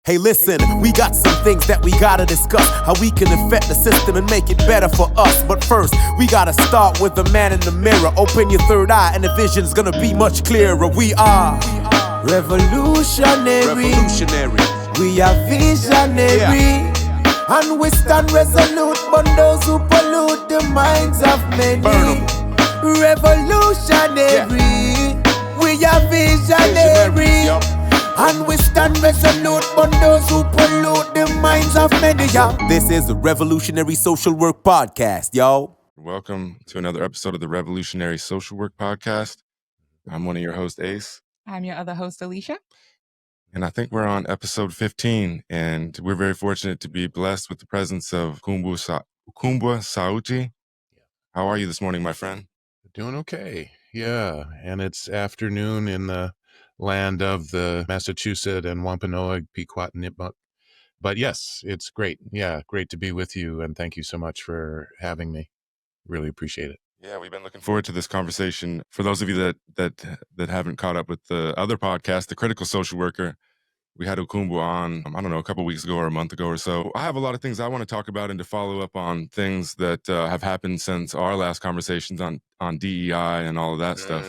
Hey listen, we got some things that we gotta discuss. How we can affect the system and make it better for us. But first, we gotta start with the man in the mirror. Open your third eye and the vision's gonna be much clearer. We are revolutionary. We are visionary. And we stand resolute on those who pollute the minds of many. Revolutionary. We are visionary. And we stand resolute on those who pollute the minds of many. This is the Revolutionary Social Work Podcast, y'all. Welcome to another episode of the Revolutionary Social Work Podcast. I'm one of your hosts, Ace. I'm your other host, Alicia. And I think we're on episode 15, and we're very fortunate to be blessed with the presence of Ukumbwa Sauti. How are you this morning, my friend? Doing okay. Yeah. And it's afternoon in the land of the Massachusetts and Wampanoag, Pequot, Nipmuc. But yes, it's great. Yeah, great to be with you. And thank you so much for having me. Really appreciate it. Yeah, we've been looking forward to this conversation. For those of you that haven't caught up with the other podcast, The Critical Social Worker, we had Ukumbwa on, I don't know, a couple weeks ago or a month ago or so. I have a lot of things I want to talk about and to follow up on things that have happened since our last conversations on DEI and all of that stuff.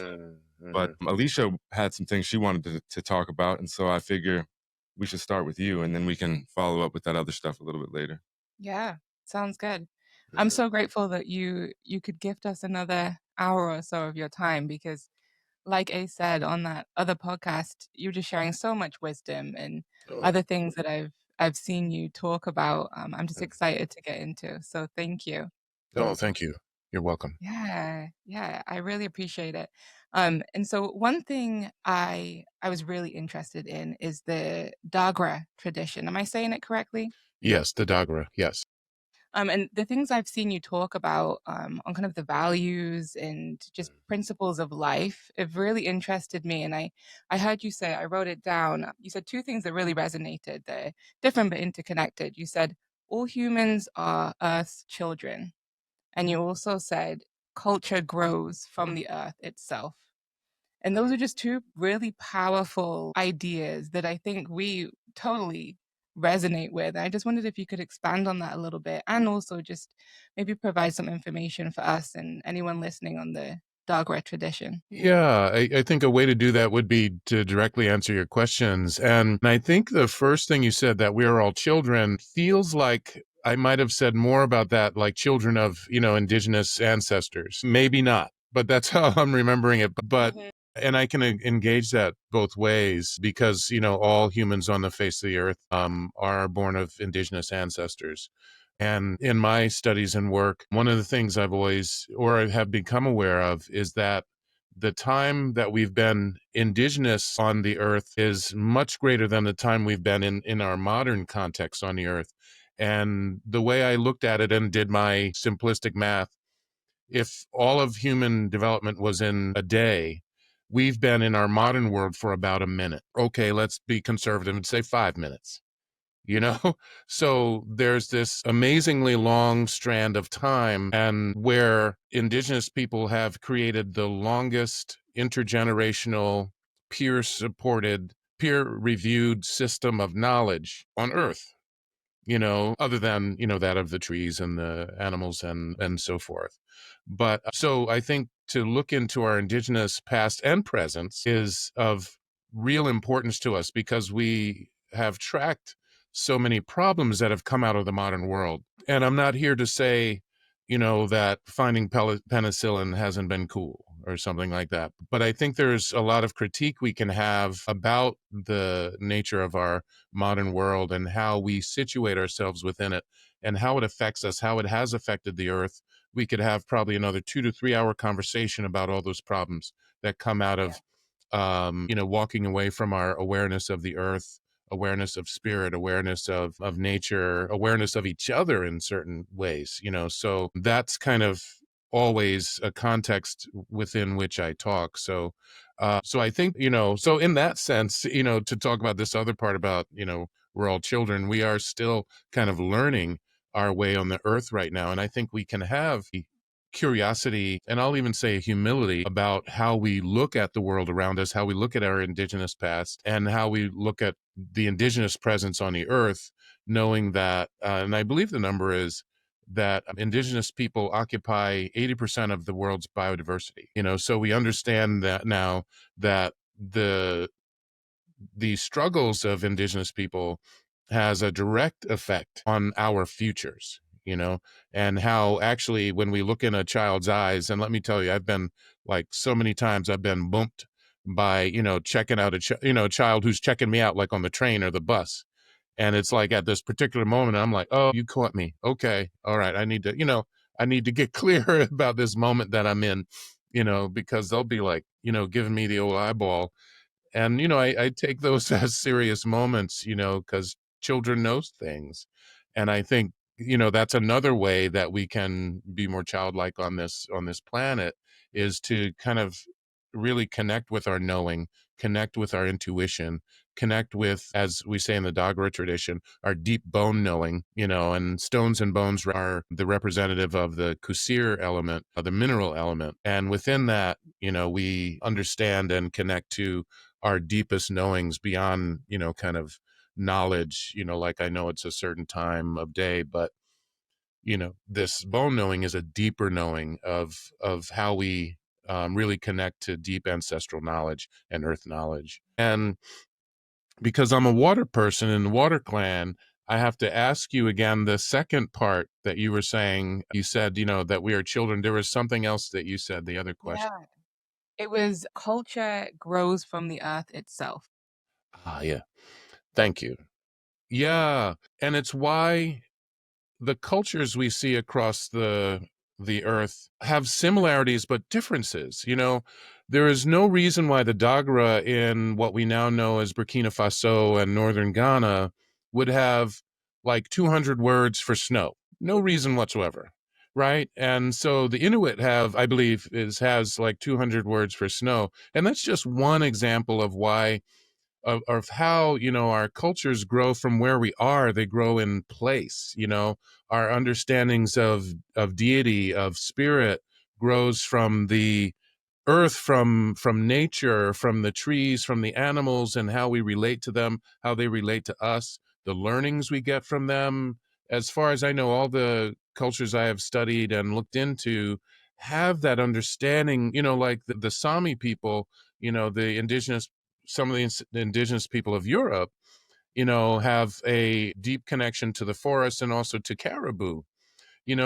But Alicia had some things she wanted to talk about, and so I figure we should start with you, and then we can follow up with that other stuff a little bit later. Yeah, sounds good. I'm so grateful that you could gift us another hour or so of your time because, like Ace said on that other podcast, you're just sharing so much wisdom and other things that I've seen you talk about. I'm just excited to get into. So thank you. Oh, thank you. You're welcome. Yeah, I really appreciate it. And so one thing I was really interested in is the Dagara tradition. Am I saying it correctly? Yes, the Dagara. Yes. And the things I've seen you talk about on kind of the values and just principles of life have really interested me. And I heard you say, I wrote it down. You said two things that really resonated. They're different but interconnected. You said all humans are Earth's children. And you also said culture grows from the earth itself. And those are just two really powerful ideas that I think we totally resonate with. I just wondered if you could expand on that a little bit and also just maybe provide some information for us and anyone listening on the Dagara tradition. Yeah, I think a way to do that would be to directly answer your questions. And I think the first thing you said, that we are all children, feels like I might have said more about that, like children of, indigenous ancestors. Maybe not, but that's how I'm remembering it. But and I can engage that both ways because, all humans on the face of the earth are born of indigenous ancestors. And in my studies and work, one of the things I've always, or have become aware of, is that the time that we've been indigenous on the earth is much greater than the time we've been in our modern context on the earth. And the way I looked at it and did my simplistic math, if all of human development was in a day, we've been in our modern world for about a minute. Okay, let's be conservative and say 5 minutes. So there's this amazingly long strand of time and where indigenous people have created the longest intergenerational peer-supported, peer-reviewed system of knowledge on earth, other than, that of the trees and the animals and so forth. But so I think to look into our indigenous past and presence is of real importance to us because we have tracked so many problems that have come out of the modern world. And I'm not here to say, that finding penicillin hasn't been cool or something like that. But I think there's a lot of critique we can have about the nature of our modern world and how we situate ourselves within it and how it affects us, how it has affected the earth. We could have probably another 2 to 3 hour conversation about all those problems that come out of, walking away from our awareness of the earth, awareness of spirit, awareness of nature, awareness of each other in certain ways, so that's kind of always a context within which I talk. So I think, so in that sense, to talk about this other part about, we're all children, we are still kind of learning our way on the earth right now. And I think we can have curiosity, and I'll even say humility about how we look at the world around us, how we look at our indigenous past, and how we look at the indigenous presence on the earth, knowing that, and I believe the number is that indigenous people occupy 80% of the world's biodiversity. So we understand that now, that the struggles of indigenous people has a direct effect on our futures, and how actually when we look in a child's eyes, and let me tell you, I've been, like, so many times I've been bumped by, checking out a child who's checking me out, like on the train or the bus. And it's like at this particular moment, I'm like, oh, you caught me. Okay. All right. I need to get clear about this moment that I'm in, because they'll be like, giving me the old eyeball. And, I take those as serious moments, because children knows things. And I think, that's another way that we can be more childlike on this planet, is to kind of really connect with our knowing, connect with our intuition, connect with, as we say in the Dagara tradition, our deep bone knowing, and stones and bones are the representative of the kusir element, of the mineral element. And within that, we understand and connect to our deepest knowings beyond, kind of knowledge, like I know it's a certain time of day, but, this bone knowing is a deeper knowing of how we really connect to deep ancestral knowledge and earth knowledge. And because I'm a water person in the water clan, I have to ask you again, the second part that you were saying. You said, that we are children. There was something else that you said, the other question. Yeah. It was culture grows from the earth itself. Yeah. Thank you. Yeah. And it's why the cultures we see across the earth have similarities but differences. There is no reason why the Dagara in what we now know as Burkina Faso and northern Ghana would have like 200 words for snow. No reason whatsoever. Right. And so the Inuit have, I believe, has like 200 words for snow. And that's just one example of why, of how, our cultures grow from where we are. They grow in place. Our understandings of deity, of spirit, grows from the earth, from nature, from the trees, from the animals, and how we relate to them, how they relate to us, the learnings we get from them. As far as I know, all the cultures I have studied and looked into have that understanding, like the Sami people, the indigenous, some of the indigenous people of Europe, have a deep connection to the forest and also to caribou.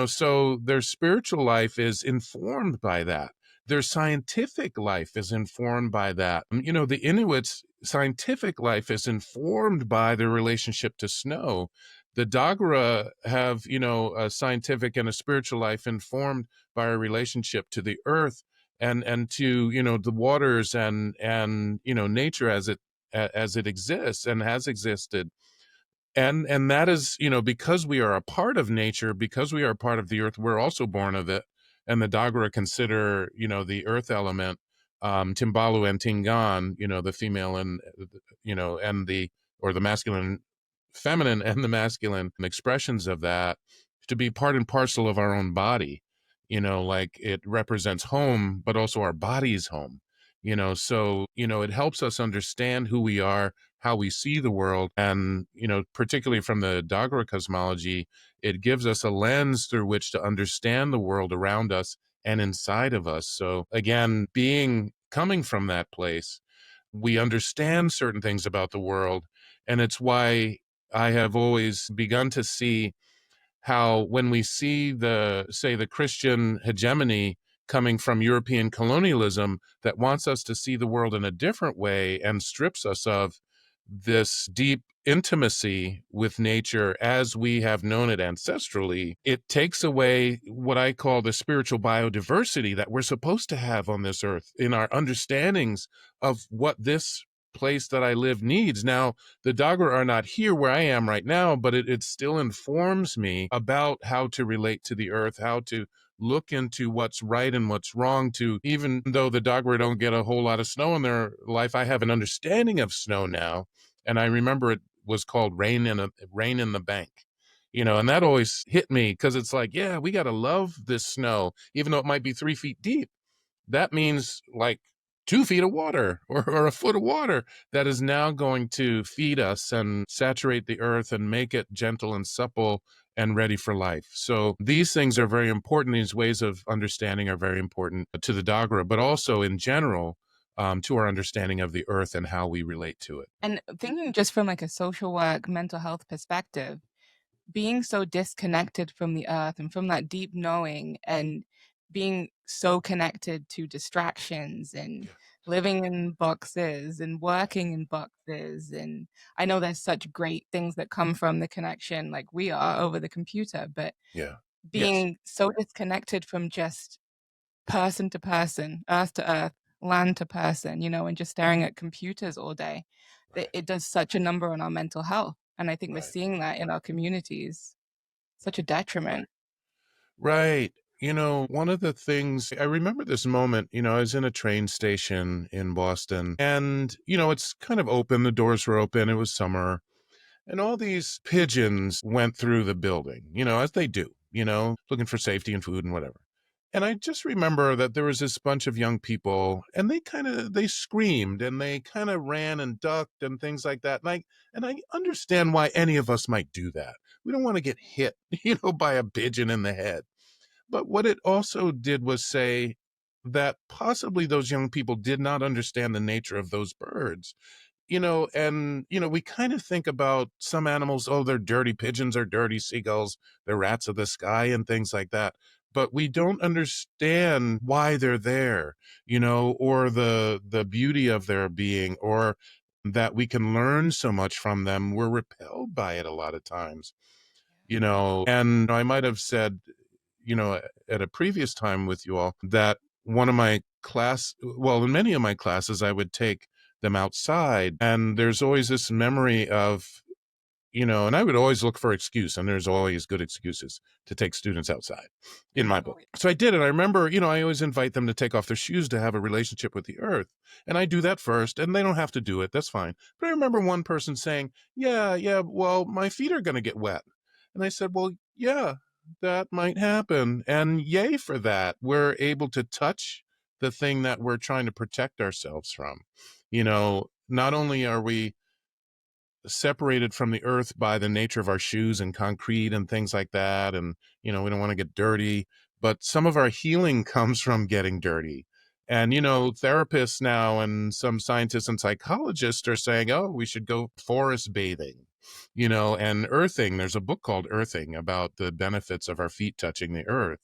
So their spiritual life is informed by that. Their scientific life is informed by that. The Inuits' scientific life is informed by their relationship to snow. The Dagara have, a scientific and a spiritual life informed by a relationship to the earth and to, the waters and nature as it exists and has existed. And that is, because we are a part of nature, because we are a part of the earth, we're also born of it. And the Dagara consider, the earth element, Timbalu and Tingan, the female and, and or the masculine, feminine and the masculine expressions of that, to be part and parcel of our own body. Like it represents home, but also our body's home. So, it helps us understand who we are, how we see the world. And, particularly from the Dagara cosmology, it gives us a lens through which to understand the world around us and inside of us. So again, coming from that place, we understand certain things about the world. And it's why I have always begun to see how, when we see the Christian hegemony coming from European colonialism that wants us to see the world in a different way and strips us of this deep intimacy with nature as we have known it ancestrally, it takes away what I call the spiritual biodiversity that we're supposed to have on this earth in our understandings of what this place that I live needs. Now, the Dagara are not here where I am right now, but it still informs me about how to relate to the earth, how to look into what's right and what's wrong. To, even though the Dagara don't get a whole lot of snow in their life, I have an understanding of snow now. And I remember it was called rain in the bank, And that always hit me because it's like, yeah, we got to love this snow, even though it might be 3 feet deep. That means like 2 feet of water or a foot of water that is now going to feed us and saturate the earth and make it gentle and supple and ready for life. So these things are very important. These ways of understanding are very important to the Dagara, but also in general to our understanding of the earth and how we relate to it. And thinking just from like a social work, mental health perspective, being so disconnected from the earth and from that deep knowing and being so connected to distractions and living in boxes and working in boxes. And I know there's such great things that come from the connection like we are over the computer, but Yeah. being so disconnected from just person to person, earth to earth, land to person, and just staring at computers all day, it does such a number on our mental health. And I think we're seeing that in our communities, such a detriment. Right. One of the things I remember this moment, I was in a train station in Boston and, it's kind of open. The doors were open. It was summer. And all these pigeons went through the building, as they do, looking for safety and food and whatever. And I just remember that there was this bunch of young people and they screamed and they kind of ran and ducked and things like that. And I understand why any of us might do that. We don't want to get hit, by a pigeon in the head. But what it also did was say that possibly those young people did not understand the nature of those birds. We kind of think about some animals, oh, they're dirty pigeons or dirty seagulls, they're rats of the sky and things like that. But we don't understand why they're there, or the beauty of their being, or that we can learn so much from them. We're repelled by it a lot of times, and I might have said, at a previous time with you all that one of my in many of my classes, I would take them outside. And there's always this memory of, and I would always look for excuse. And there's always good excuses to take students outside in my book. So I did. And I remember, I always invite them to take off their shoes to have a relationship with the earth. And I do that first. And they don't have to do it. That's fine. But I remember one person saying, yeah, well, my feet are going to get wet. And I said, well, yeah, that might happen. And yay for that. We're able to touch the thing that we're trying to protect ourselves from. Not only are we separated from the earth by the nature of our shoes and concrete and things like that, and, we don't want to get dirty, but some of our healing comes from getting dirty. And, therapists now and some scientists and psychologists are saying, oh, we should go forest bathing, and earthing. There's a book called Earthing about the benefits of our feet touching the earth.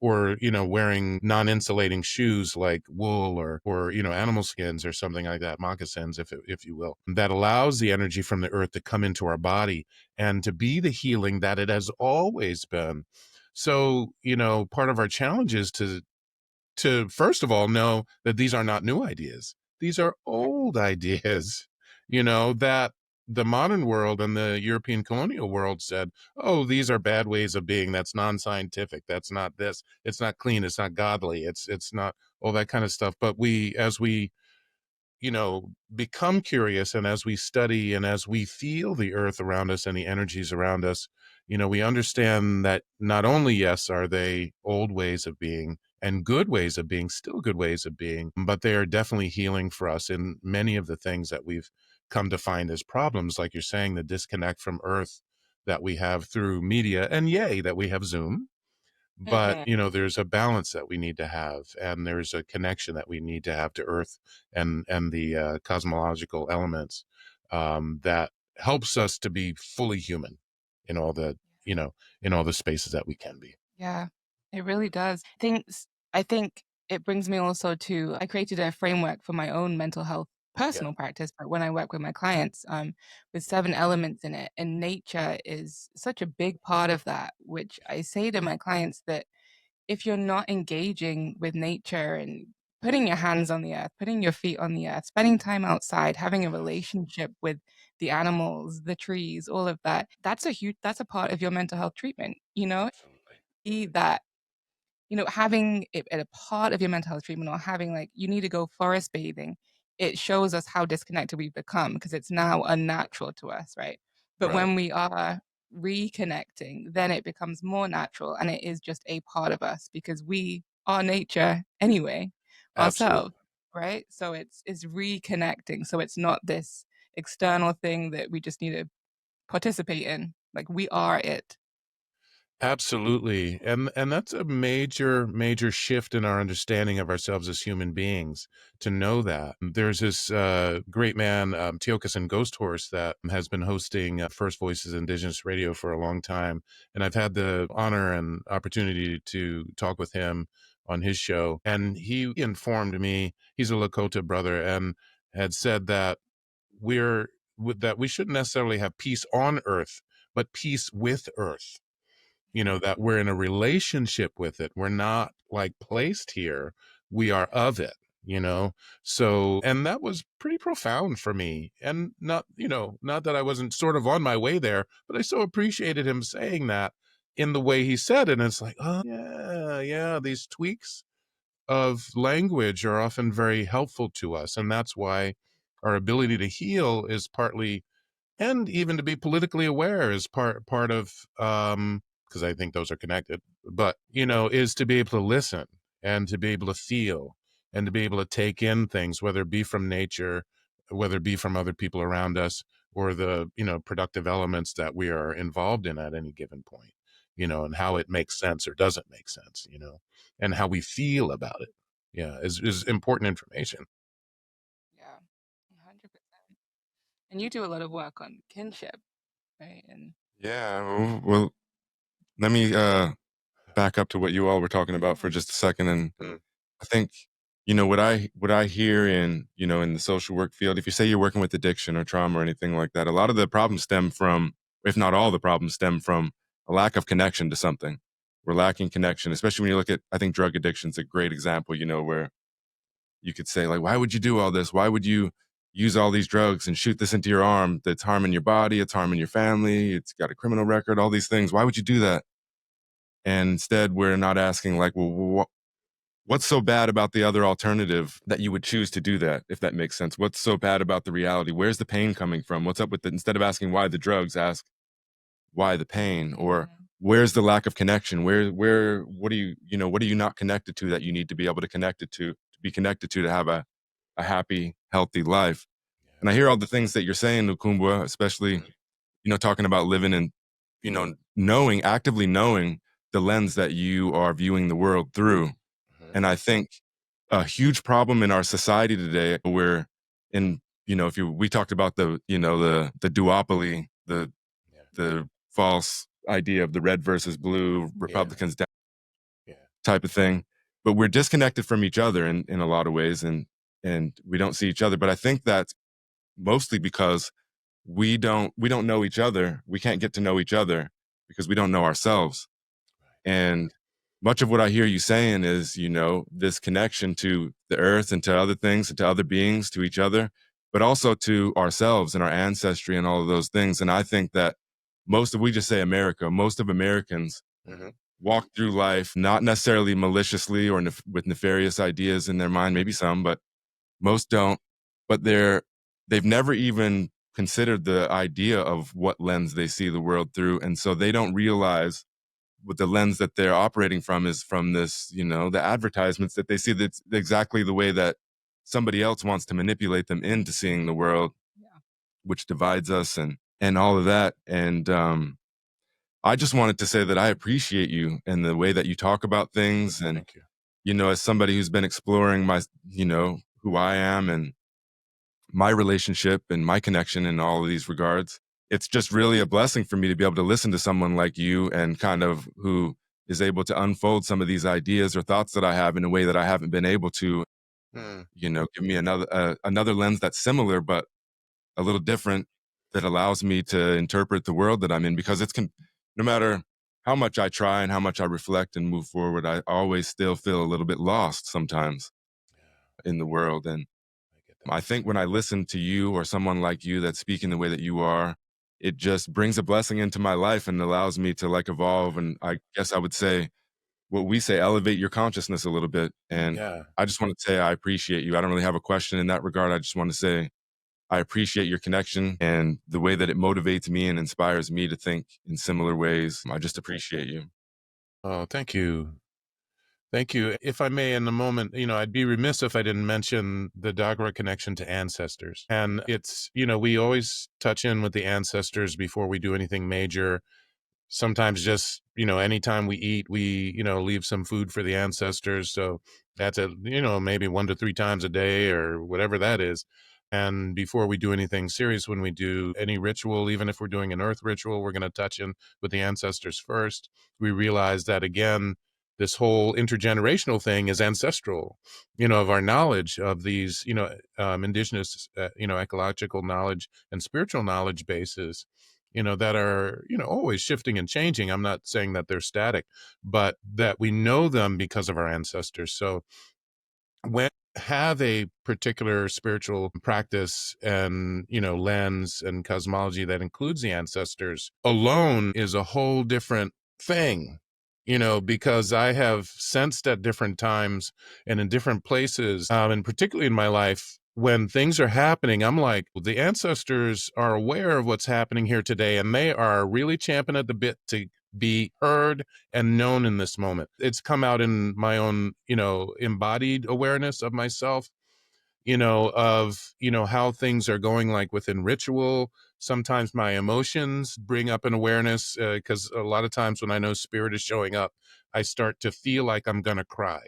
Or, wearing non-insulating shoes like wool or animal skins or something like that, moccasins, if you will, that allows the energy from the earth to come into our body and to be the healing that it has always been. So, part of our challenge is to first of all know that these are not new ideas. These are old ideas, that the modern world and the European colonial world said, oh, these are bad ways of being. That's non-scientific. That's not this. It's not clean. It's not godly. It's not all that kind of stuff. But as we become curious and as we study and as we feel the earth around us and the energies around us, we understand that not only, yes, are they old ways of being and good ways of being, still good ways of being, but they are definitely healing for us in many of the things that we've come to find as problems, like you're saying, the disconnect from earth that we have through media, and yay, that we have Zoom. But, there's a balance that we need to have, and there's a connection that we need to have to earth and the cosmological elements that helps us to be fully human in all the, in all the spaces that we can be. Yeah, it really does. I think it brings me also to, I created a framework for my own mental health personal practice, but when I work with my clients, with 7 elements in it, and nature is such a big part of that, which I say to my clients that if you're not engaging with nature and putting your hands on the earth, putting your feet on the earth, spending time outside, having a relationship with the animals, the trees, all of that, that's a part of your mental health treatment, that, having it at a part of your mental health treatment, or having like, you need to go forest bathing, it shows us how disconnected we've become because it's now unnatural to us, right? But when we are reconnecting, then it becomes more natural, and it is just a part of us because we are nature anyway Absolutely. ourselves, right? So it's reconnecting. So it's not this external thing that we just need to participate in. Like, we are it. Absolutely. And that's a major shift in our understanding of ourselves as human beings, to know that. There's this great man, Tiokasin Ghost Horse, that has been hosting First Voices Indigenous Radio for a long time. And I've had the honor and opportunity to talk with him on his show. And he informed me, he's a Lakota brother, and had said that that we shouldn't necessarily have peace on earth, but peace with earth. That we're in a relationship with it. We're not like placed here. We are of it, you know? So, and that was pretty profound for me. And not that I wasn't sort of on my way there, but I so appreciated him saying that in the way he said it. And it's like, oh, yeah, these tweaks of language are often very helpful to us. And that's why our ability to heal is partly, and even to be politically aware is part of, because I think those are connected, but is to be able to listen and to be able to feel and to be able to take in things, whether it be from nature, whether it be from other people around us, or the productive elements that we are involved in at any given point, and how it makes sense or doesn't make sense, and how we feel about it, is important information. Yeah, 100%. And you do a lot of work on kinship, right? And Yeah. Well, let me back up to what you all were talking about for just a second. And I think, what I hear in the social work field, if you say you're working with addiction or trauma or anything like that, a lot of the problems stem from, if not all the problems stem from, a lack of connection to something. We're lacking connection, especially when you look at, I think drug addiction is a great example, where you could say, like, why would you do all this? Why would you use all these drugs and shoot this into your arm that's harming your body, it's harming your family, it's got a criminal record, all these things. Why would you do that? And instead, we're not asking, like, well, what's so bad about the other alternative that you would choose to do that, if that makes sense? What's so bad about the reality? Where's the pain coming from? What's up with it? Instead of asking why the drugs, ask why the pain, or where's the lack of connection? What are you not connected to that you need to be able to connect it to be connected to have a happy, healthy life? And I hear all the things that you're saying, Ukumbwa, especially, talking about living in, actively knowing the lens that you are viewing the world through. And I think a huge problem in our society today, we're in, we talked about the duopoly, the false idea of the red versus blue, Republicans type of thing, but we're disconnected from each other in a lot of ways, and we don't see each other. But I think that's mostly because we don't know each other. We can't get to know each other because we don't know ourselves. And much of what I hear you saying is, this connection to the earth and to other things and to other beings, to each other, but also to ourselves and our ancestry and all of those things. And I think that we just say America, most of Americans walk through life, not necessarily maliciously or with nefarious ideas in their mind, maybe some, but most don't. But they've never even considered the idea of what lens they see the world through. And so they don't realize what the lens that they're operating from is from this, the advertisements that they see, that's exactly the way that somebody else wants to manipulate them into seeing the world, which divides us and all of that. And I just wanted to say that I appreciate you and the way that you talk about things. And, Thank you. As somebody who's been exploring my, who I am and my relationship and my connection in all of these regards, it's just really a blessing for me to be able to listen to someone like you and kind of who is able to unfold some of these ideas or thoughts that I have in a way that I haven't been able to, give me another lens that's similar, but a little different, that allows me to interpret the world that I'm in, because no matter how much I try and how much I reflect and move forward, I always still feel a little bit lost sometimes in the world. And I think when I listen to you or someone like you that's speaking the way that you are, it just brings a blessing into my life and allows me to evolve. And I guess I would say what we say, elevate your consciousness a little bit. And I just want to say I appreciate you. I don't really have a question in that regard. I just want to say I appreciate your connection and the way that it motivates me and inspires me to think in similar ways. I just appreciate you. Oh, thank you. Thank you. If I may, in a moment, I'd be remiss if I didn't mention the Dagara connection to ancestors. And it's, we always touch in with the ancestors before we do anything major. Sometimes just, anytime we eat, we, leave some food for the ancestors. So that's maybe 1 to 3 times a day or whatever that is. And before we do anything serious, when we do any ritual, even if we're doing an earth ritual, we're going to touch in with the ancestors first. We realize that, again, this whole intergenerational thing is ancestral, of our knowledge of these, indigenous, ecological knowledge and spiritual knowledge bases, that are, always shifting and changing. I'm not saying that they're static, but that we know them because of our ancestors. So when you have a particular spiritual practice and, lens and cosmology that includes the ancestors, alone is a whole different thing, because I have sensed at different times and in different places, and particularly in my life, when things are happening, I'm like, the ancestors are aware of what's happening here today, and they are really champing at the bit to be heard and known in this moment. It's come out in my own, embodied awareness of myself, of, how things are going, like within ritual. Sometimes my emotions bring up an awareness, because a lot of times when I know spirit is showing up, I start to feel like I'm going to cry.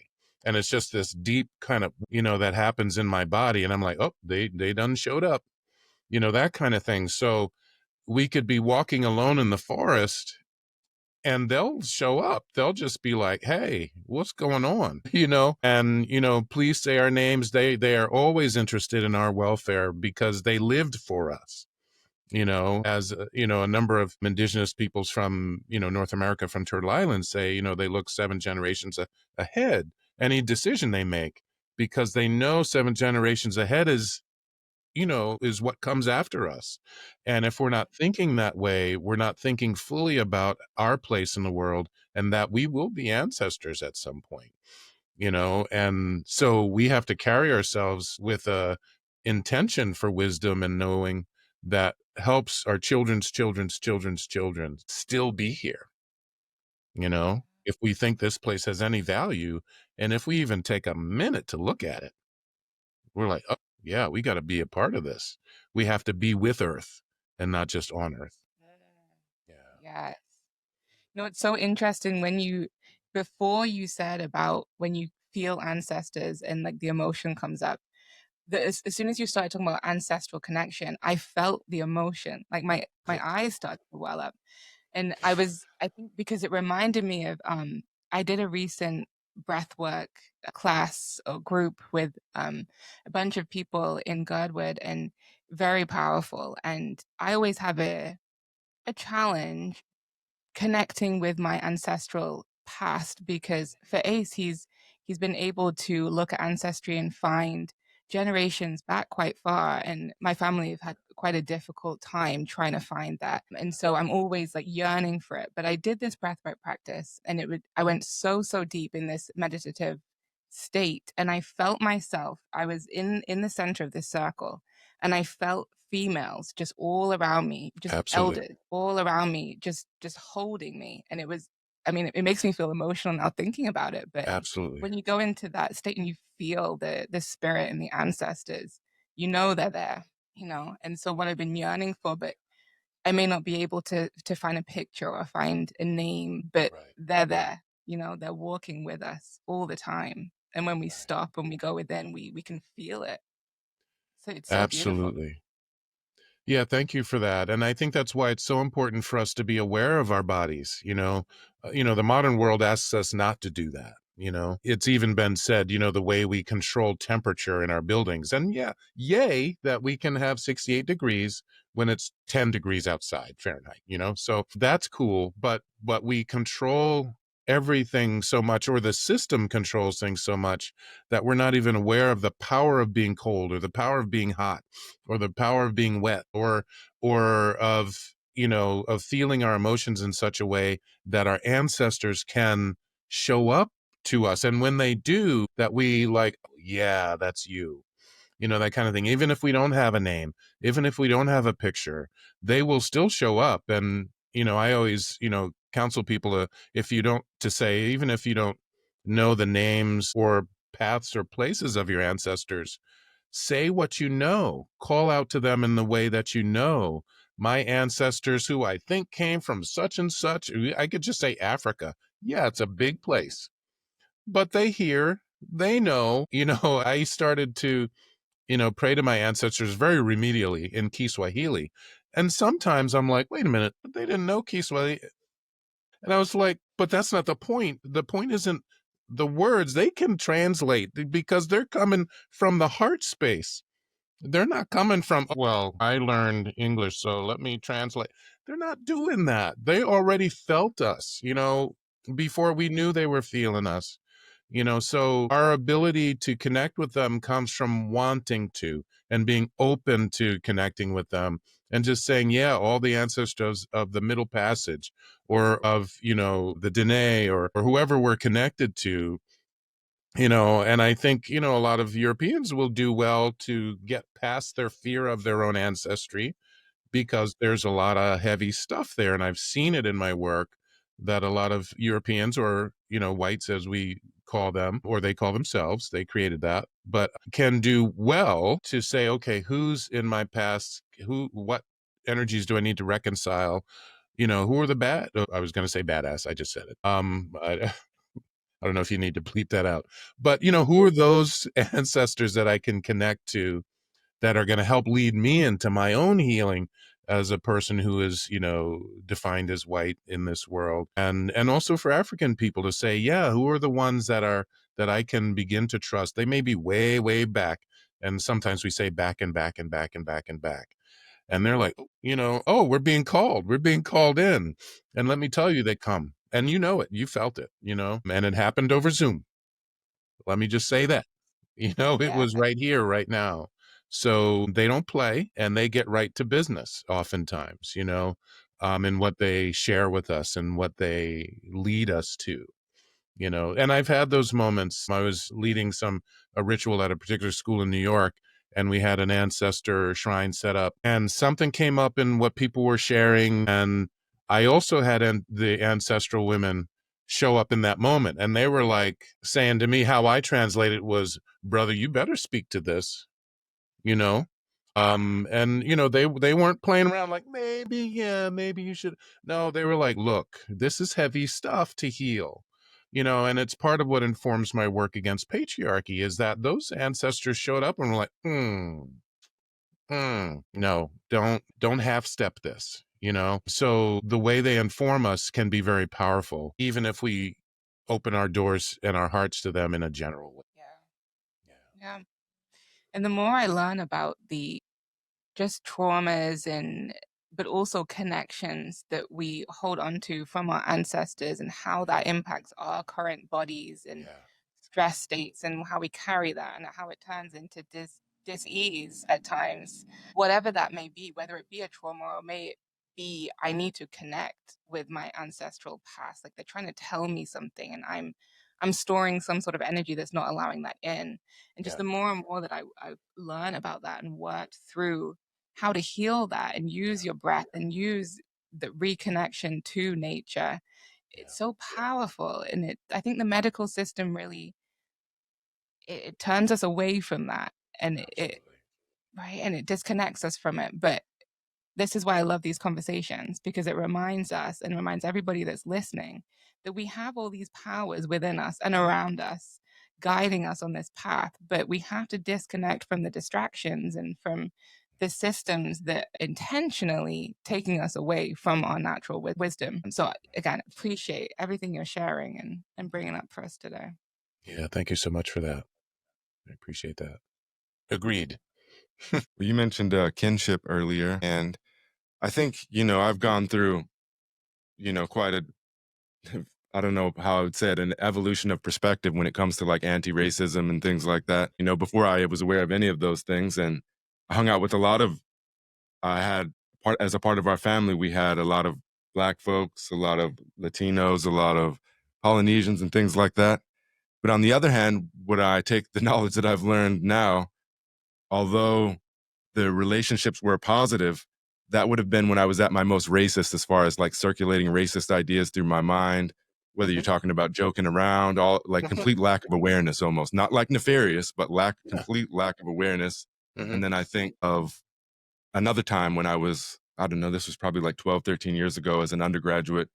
And it's just this deep kind of, that happens in my body. And I'm like, oh, they done showed up, that kind of thing. So we could be walking alone in the forest and they'll show up. They'll just be like, hey, what's going on? And, please say our names. They are always interested in our welfare because they lived for us, as, a number of indigenous peoples from, North America, from Turtle Island say, they look 7 generations ahead, any decision they make, because they know 7 generations ahead is what comes after us. And if we're not thinking that way, we're not thinking fully about our place in the world and that we will be ancestors at some point, and so we have to carry ourselves with a intention for wisdom and knowing that helps our children's children's children's children still be here, if we think this place has any value. And if we even take a minute to look at it, we're like, oh, yeah, we got to be a part of this. We have to be with Earth and not just on Earth. Yeah. Yes. It's so interesting before you said about when you feel ancestors and like the emotion comes up, as soon as you started talking about ancestral connection, I felt the emotion, like my eyes started to well up. And I think because it reminded me of, I did a recent breathwork class or group with a bunch of people in Girdwood, and very powerful. And I always have a challenge connecting with my ancestral past, because for Ace, he's been able to look at ancestry and find generations back quite far, and my family have had quite a difficult time trying to find that, and so I'm always like yearning for it. But I did this breathwork practice, and I went so deep in this meditative state, and I felt myself. I was in the center of this circle, and I felt females just all around me, just Absolutely. elders all around me, just holding me. And it makes me feel emotional now thinking about it. But Absolutely. when you go into that state and you feel the spirit and the ancestors, they're there, And so what I've been yearning for, but I may not be able to find a picture or find a name, but Right. they're there, they're walking with us all the time. And when we stop and we go within, we can feel it. So it's so beautiful. Absolutely. Yeah, thank you for that. And I think that's why it's so important for us to be aware of our bodies. The modern world asks us not to do that. It's even been said, the way we control temperature in our buildings. And yeah, yay, that we can have 68 degrees when it's 10 degrees outside Fahrenheit, so that's cool. But we control everything so much, or the system controls things so much, that we're not even aware of the power of being cold, or the power of being hot, or the power of being wet, or of of feeling our emotions in such a way that our ancestors can show up to us. And when they do, that we like, yeah, that's you. that kind of thing. Even if we don't have a name, even if we don't have a picture, they will still show up. And, I always, counsel people to say, even if you don't know the names or paths or places of your ancestors, say what you know, call out to them in the way that you know. My ancestors, who I think came from such and such, I could just say Africa. Yeah, it's a big place, but they know, I started to, pray to my ancestors very remedially in Kiswahili. And sometimes I'm like, wait a minute, but they didn't know Kiswahili. And I was like, but that's not the point. The point isn't the words. They can translate because they're coming from the heart space. They're not coming from, well, I learned English, so let me translate. They're not doing that. They already felt us, before we knew they were feeling us. So our ability to connect with them comes from wanting to and being open to connecting with them and just saying, yeah, all the ancestors of the Middle Passage or of, the Dene or whoever we're connected to, and I think, a lot of Europeans will do well to get past their fear of their own ancestry because there's a lot of heavy stuff there. And I've seen it in my work that a lot of Europeans or, whites, as we call them, or they call themselves, they created that, but can do well to say, okay, who's in my past? What energies do I need to reconcile? Who are the bad? I was going to say badass. I just said it. I don't know if you need to bleep that out, but who are those ancestors that I can connect to that are going to help lead me into my own healing as a person who is, defined as white in this world. And also for African people to say, yeah, who are the ones that I can begin to trust? They may be way, way back. And sometimes we say back and back and back and back and back. And they're like, oh, we're being called in. And let me tell you, they come. And it, you felt it, and it happened over Zoom. Let me just say that, it was right here, right now. So they don't play and they get right to business oftentimes, in what they share with us and what they lead us to. And I've had those moments. I was leading a ritual at a particular school in New York, and we had an ancestor shrine set up, and something came up in what people were sharing. And I also had the ancestral women show up in that moment, and they were like saying to me, how I translate it was, brother, you better speak to this, you know? And they weren't playing around like, maybe you should. No, they were like, look, this is heavy stuff to heal, and it's part of what informs my work against patriarchy is that those ancestors showed up and were like, no, don't half step this, so the way they inform us can be very powerful, even if we open our doors and our hearts to them in a general way. Yeah. And the more I learn about the just traumas but also connections that we hold on to from our ancestors and how that impacts our current bodies and stress states and how we carry that and how it turns into dis-ease at times, whatever that may be, whether it be a trauma or may it be I need to connect with my ancestral past, like they're trying to tell me something and I'm storing some sort of energy that's not allowing that in. And just the more and more that I learn about that and work through how to heal that and use your breath and use the reconnection to nature, it's so powerful. And I think the medical system really, it turns us away from that and it disconnects us from it. But this is why I love these conversations, because it reminds us and reminds everybody that's listening that we have all these powers within us and around us guiding us on this path, but we have to disconnect from the distractions and from the systems that intentionally taking us away from our natural wisdom. So again, appreciate everything you're sharing and bringing up for us today. Yeah, thank you so much for that. I appreciate that. Agreed. Well, you mentioned kinship earlier, and I think, I've gone through, quite I don't know how I would say it, an evolution of perspective when it comes to like anti-racism and things like that. Before I was aware of any of those things, and I hung out with as a part of our family, we had a lot of Black folks, a lot of Latinos, a lot of Polynesians and things like that. But on the other hand, would I take the knowledge that I've learned now although the relationships were positive, that would have been when I was at my most racist, as far as like circulating racist ideas through my mind, whether you're talking about joking around, all like complete lack of awareness, almost not like nefarious, but complete lack of awareness. And then I think of another time when I was, I don't know, this was probably like 12, 13 years ago as an undergraduate.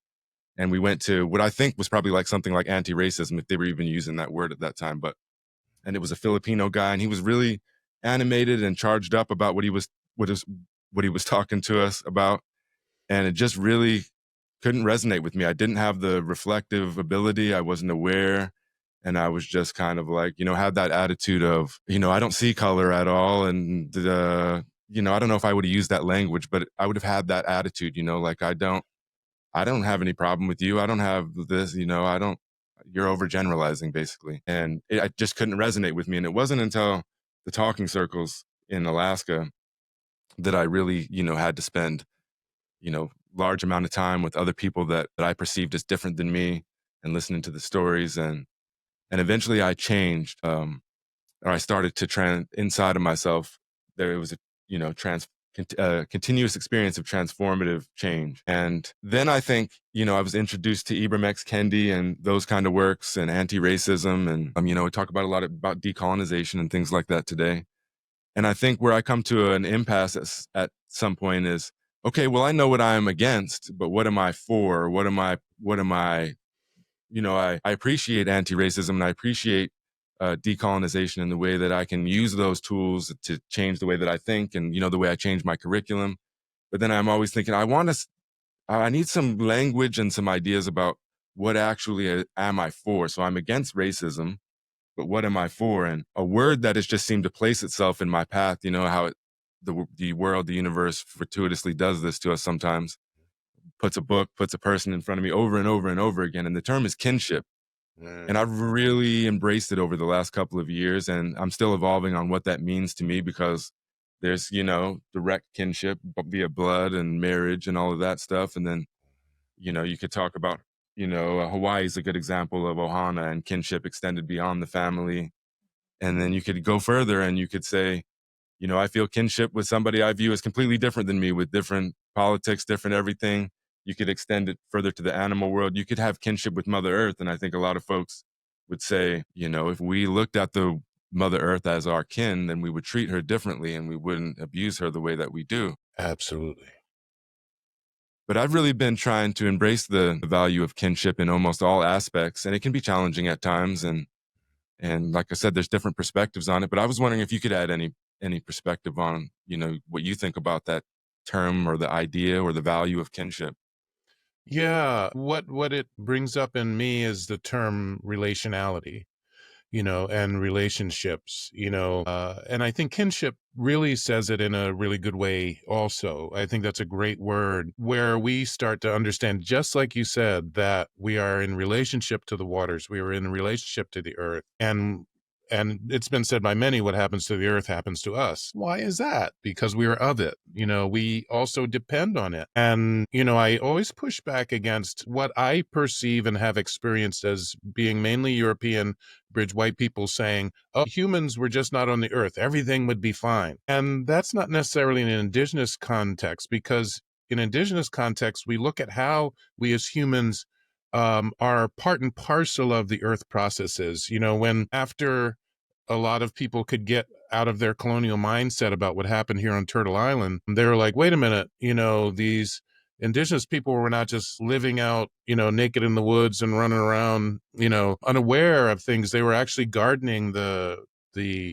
And we went to what I think was probably like something like anti-racism, if they were even using that word at that time. And it was a Filipino guy, and he was really animated and charged up about what he was talking to us about. And it just really couldn't resonate with me. I didn't have the reflective ability. I wasn't aware. And I was just kind of like, had that attitude of, I don't see color at all. And, I don't know if I would have used that language, but I would have had that attitude, like, I don't have any problem with you. I don't have this, you're overgeneralizing basically. And I just couldn't resonate with me. And it wasn't until the talking circles in Alaska that I really, had to spend, large amount of time with other people that I perceived as different than me, and listening to the stories. And eventually I changed, or I started to inside of myself. There was a, continuous experience of transformative change. And then I think, I was introduced to Ibram X. Kendi and those kind of works, and anti-racism. And, we talk about a lot about decolonization and things like that today. And I think where I come to an impasse at some point is, okay, well, I know what I'm against, but what am I for? What am I, I appreciate anti-racism, and I appreciate decolonization in the way that I can use those tools to change the way that I think, and, the way I change my curriculum. But then I'm always thinking, I need some language and some ideas about what actually am I for? So I'm against racism, but what am I for? And a word that has just seemed to place itself in my path, how the world, the universe fortuitously does this to us sometimes, puts a person in front of me over and over and over again. And the term is kinship. And I've really embraced it over the last couple of years. And I'm still evolving on what that means to me, because there's, direct kinship via blood and marriage and all of that stuff. And then, you could talk about, Hawaii is a good example of ohana and kinship extended beyond the family. And then you could go further and you could say, I feel kinship with somebody I view as completely different than me, with different politics, different everything. You could extend it further to the animal world. You could have kinship with Mother Earth. And I think a lot of folks would say, if we looked at the Mother Earth as our kin, then we would treat her differently, and we wouldn't abuse her the way that we do. Absolutely. But I've really been trying to embrace the value of kinship in almost all aspects. And it can be challenging at times. And like I said, there's different perspectives on it. But I was wondering if you could add any perspective on, what you think about that term, or the idea, or the value of kinship. Yeah, what it brings up in me is the term relationality, and relationships, and I think kinship really says it in a really good way also. I think that's a great word, where we start to understand, just like you said, that we are in relationship to the waters, we are in relationship to the earth, and it's been said by many, what happens to the earth happens to us. Why is that? Because we are of it. We also depend on it. And, I always push back against what I perceive and have experienced as being mainly European bridge white people saying, oh, humans were just not on the earth, everything would be fine. And that's not necessarily in an indigenous context, because in indigenous context, we look at how we as humans are part and parcel of the earth processes. When after a lot of people could get out of their colonial mindset about what happened here on Turtle Island, they were like, wait a minute, these indigenous people were not just living out, naked in the woods and running around, unaware of things. They were actually gardening the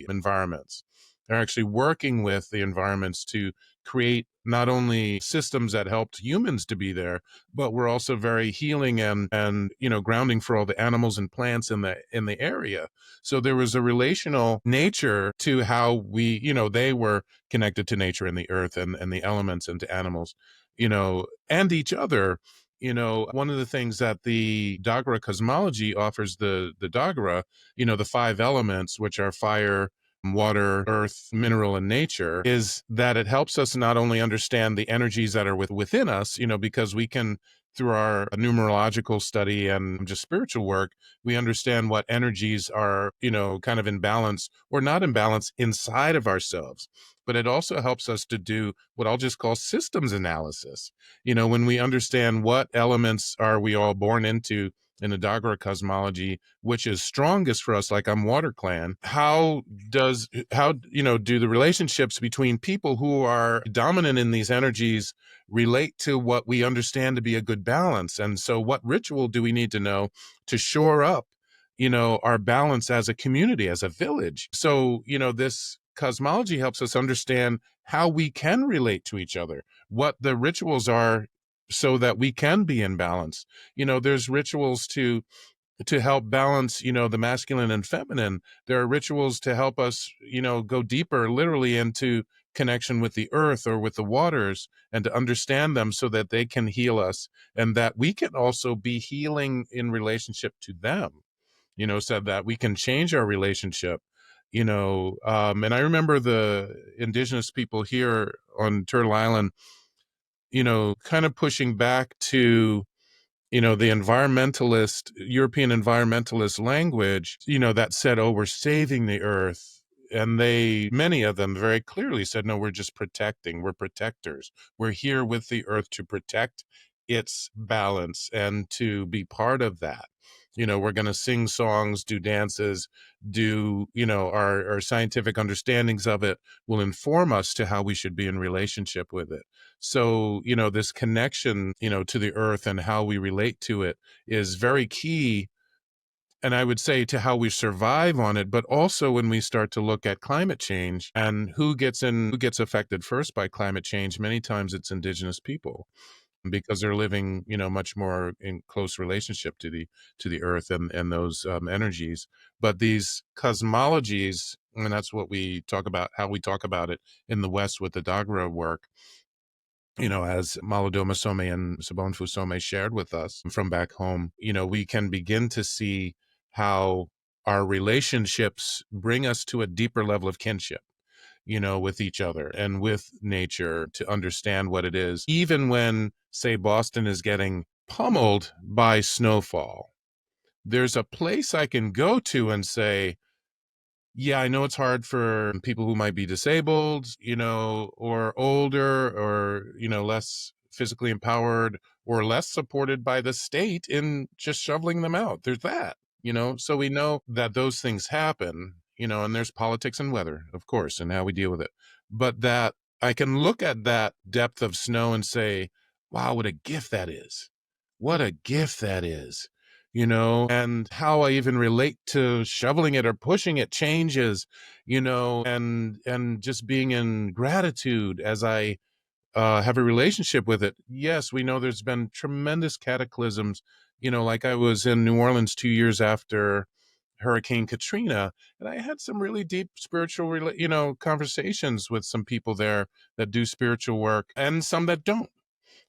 environments. They're actually working with the environments to create not only systems that helped humans to be there, but were also very healing and grounding for all the animals and plants in the area. So there was a relational nature to how we, they were connected to nature and the earth and the elements and to animals, and each other. One of the things that the Dagara cosmology offers the Dagara, the 5 elements, which are fire, water, earth, mineral, and nature, is that it helps us not only understand the energies that are within us, because we can through our numerological study and just spiritual work, we understand what energies are, kind of in balance or not in balance inside of ourselves. But it also helps us to do what I'll just call systems analysis. When we understand what elements are we all born into in the Dagara cosmology, which is strongest for us, like I'm water clan, how do the relationships between people who are dominant in these energies relate to what we understand to be a good balance? And so what ritual do we need to know to shore up, our balance as a community, as a village? So, this cosmology helps us understand how we can relate to each other, what the rituals are so that we can be in balance. There's rituals to help balance, the masculine and feminine. There are rituals to help us, go deeper, literally into connection with the earth or with the waters, and to understand them so that they can heal us, and that we can also be healing in relationship to them, so that we can change our relationship. And I remember the indigenous people here on Turtle Island, kind of pushing back to, the European environmentalist language, that said, oh, we're saving the earth. And many of them very clearly said, no, we're just protecting. We're protectors. We're here with the earth to protect its balance and to be part of that. We're going to sing songs, do dances, do, our scientific understandings of it will inform us to how we should be in relationship with it. So, this connection, to the earth and how we relate to it is very key. And I would say to how we survive on it, but also when we start to look at climate change and who gets affected first by climate change, many times it's indigenous people, because they're living, much more in close relationship to the earth and those energies. But these cosmologies, and that's what we talk about, how we talk about it in the West with the Dagara work, as Malodoma Some and Sabonfu Some shared with us from back home, we can begin to see how our relationships bring us to a deeper level of kinship, with each other and with nature, to understand what it is. Even when, say, Boston is getting pummeled by snowfall, there's a place I can go to and say, yeah, I know it's hard for people who might be disabled, or older, or, less physically empowered, or less supported by the state in just shoveling them out. There's that, so we know that those things happen, and there's politics and weather, of course, and how we deal with it. But that I can look at that depth of snow and say, wow, what a gift that is. What a gift that is. And how I even relate to shoveling it or pushing it changes, and just being in gratitude as I have a relationship with it. Yes, we know there's been tremendous cataclysms, like I was in New Orleans 2 years after Hurricane Katrina, and I had some really deep spiritual, conversations with some people there that do spiritual work and some that don't,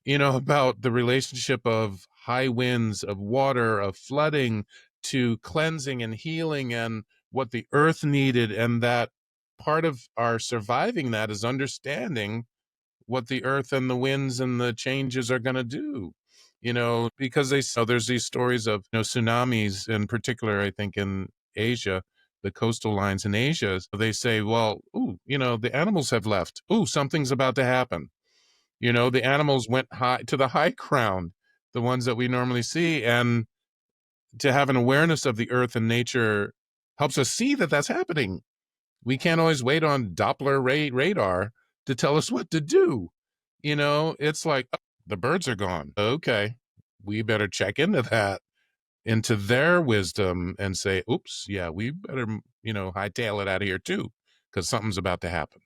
about the relationship of high winds, of water, of flooding, to cleansing and healing, and what the earth needed. And that part of our surviving that is understanding what the earth and the winds and the changes are going to do, because there's these stories of, tsunamis in particular, I think in Asia, the coastal lines in Asia, they say, well, the animals have left. Something's about to happen. The animals went high to the high ground, the ones that we normally see. And to have an awareness of the earth and nature helps us see that that's happening. We can't always wait on Doppler radar to tell us what to do. It's like, oh, the birds are gone. Okay, we better check into that, into their wisdom, and say, oops, yeah, we better, hightail it out of here too, because something's about to happen.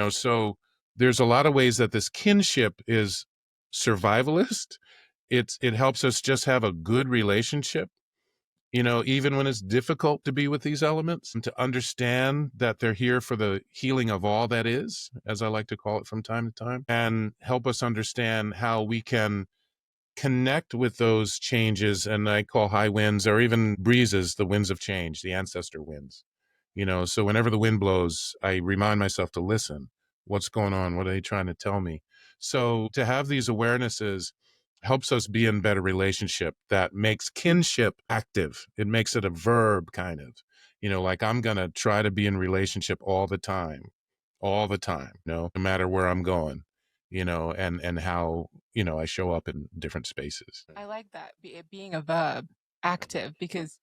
So there's a lot of ways that this kinship is survivalist. It helps us just have a good relationship, even when it's difficult to be with these elements, and to understand that they're here for the healing of all that is, as I like to call it from time to time, and help us understand how we can connect with those changes. And I call high winds, or even breezes, the winds of change, the ancestor winds. So whenever the wind blows, I remind myself to listen. What's going on? What are they trying to tell me? So to have these awarenesses helps us be in better relationship, that makes kinship active. It makes it a verb, kind of, like I'm going to try to be in relationship all the time, no matter where I'm going, and how, I show up in different spaces. I like that, it being a verb, active, because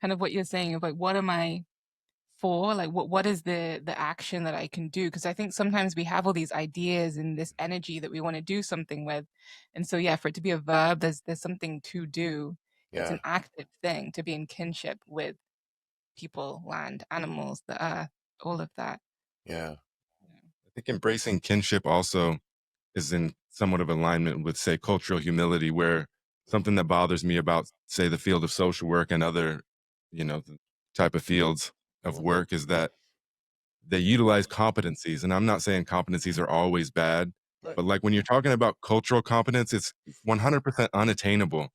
kind of what you're saying of like, what am I for? Like, what is the action that I can do? Because I think sometimes we have all these ideas and this energy that we want to do something with. And so, yeah, for it to be a verb, there's something to do. It's Yeah. an active thing to be in kinship with people, land, animals, the earth, all of that. Yeah. I think embracing kinship also is in somewhat of alignment with, say, cultural humility, where something that bothers me about, say, the field of social work and other, the type of fields of work is that they utilize competencies. And I'm not saying competencies are always bad, but like when you're talking about cultural competence, it's 100% unattainable.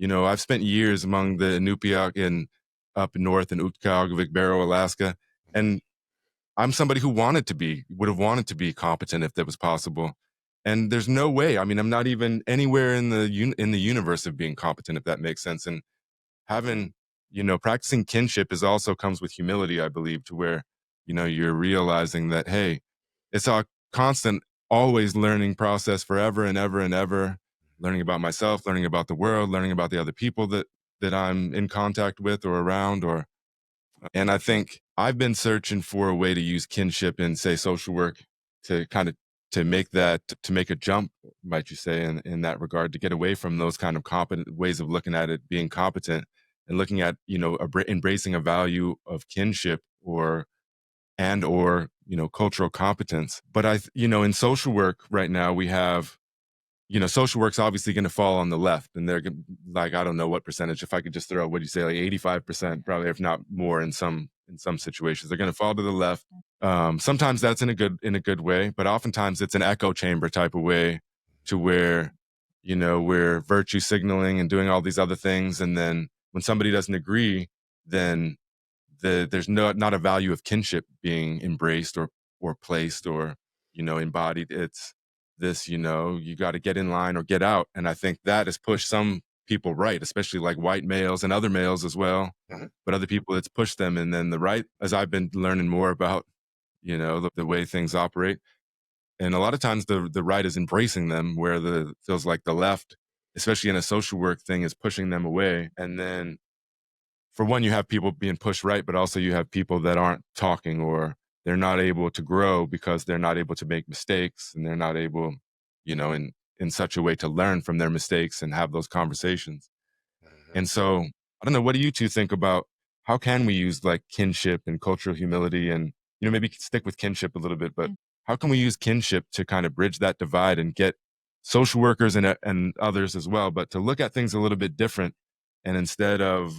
I've spent years among the Inupiaq in up north in Utqiagvik, Barrow, Alaska, and I'm somebody who would have wanted to be competent if that was possible. And there's no way. I mean, I'm not even anywhere in the universe of being competent, if that makes sense. And having, practicing kinship is also comes with humility, I believe, to where, you're realizing that, hey, it's a constant, always learning process forever and ever and ever, learning about myself, learning about the world, learning about the other people that I'm in contact with or around, and I think I've been searching for a way to use kinship in, say, social work to kind of to make a jump, might you say, in that regard, to get away from those kind of competent ways of looking at it, being competent, and looking at, embracing a value of kinship or cultural competence. But in social work right now, we have, social work's obviously going to fall on the left, and they're like, I don't know what percentage. If I could just throw, what do you say, like 85%, probably, if not more, in some situations, they're going to fall to the left. Sometimes that's in a good way, but oftentimes it's an echo chamber type of way, to where, we're virtue signaling and doing all these other things, and then when somebody doesn't agree, then there's not a value of kinship being embraced or placed or embodied. It's this, you got to get in line or get out. And I think that has pushed some people right, especially like white males and other males as well. But other people, it's pushed them. And then the right, as I've been learning more about, the way things operate, and a lot of times the right is embracing them, where feels like the left, especially in a social work thing, is pushing them away. And then, for one, you have people being pushed right, but also you have people that aren't talking, or they're not able to grow because they're not able to make mistakes, and they're not able, in such a way, to learn from their mistakes and have those conversations. And so, I don't know, what do you two think about how can we use like kinship and cultural humility, and, maybe stick with kinship a little bit, but how can we use kinship to kind of bridge that divide and get social workers and others as well, but to look at things a little bit different, and instead of,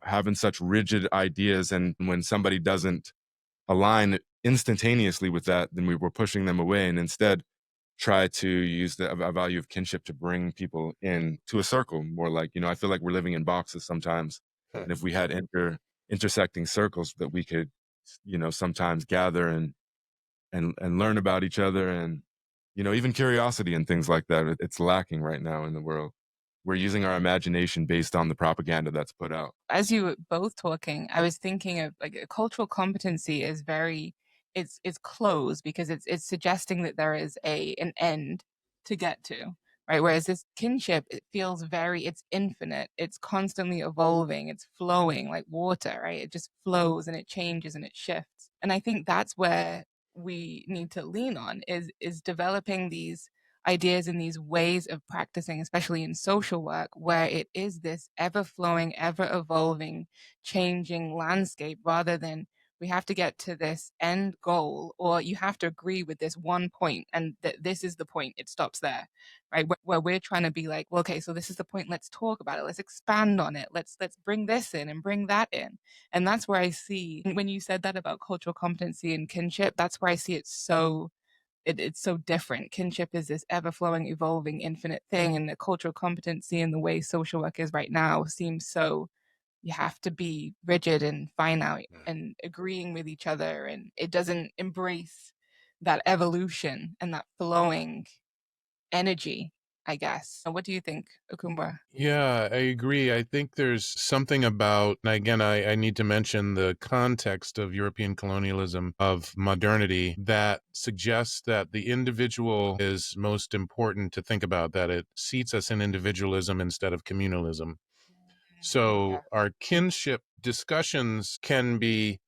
having such rigid ideas, and when somebody doesn't align instantaneously with that, then we were pushing them away, and instead try to use the a value of kinship to bring people in to a circle, more like, I feel like we're living in boxes sometimes. And if we had intersecting circles that we could, sometimes gather and learn about each other, and, even curiosity and things like that, it's lacking right now in the world. We're using our imagination based on the propaganda that's put out. As you were both talking, I was thinking of like a cultural competency is very, it's closed because it's suggesting that there is an end to get to, right? Whereas this kinship, it feels it's infinite, it's constantly evolving, it's flowing like water, right? It just flows and it changes and it shifts. And I think that's where we need to lean on is developing these ideas and these ways of practicing, especially in social work, where it is this ever flowing, ever evolving, changing landscape, rather than we have to get to this end goal, or you have to agree with this one point and that this is the point, it stops there, right? Where we're trying to be like, well, okay, so this is the point, let's talk about it, let's expand on it, let's bring this in and bring that in. And that's where I see, when you said that about cultural competency and kinship, that's where I see it so it's so different. Kinship is this ever-flowing, evolving, infinite thing, and the cultural competency and the way social work is right now seems so you have to be rigid and finite and agreeing with each other, and it doesn't embrace that evolution and that flowing energy I guess. What do you think, Ukumbwa? Yeah, I agree. I think there's something about, and again, I need to mention the context of European colonialism, of modernity, that suggests that the individual is most important to think about, that it seats us in individualism instead of communalism. So our kinship discussions can be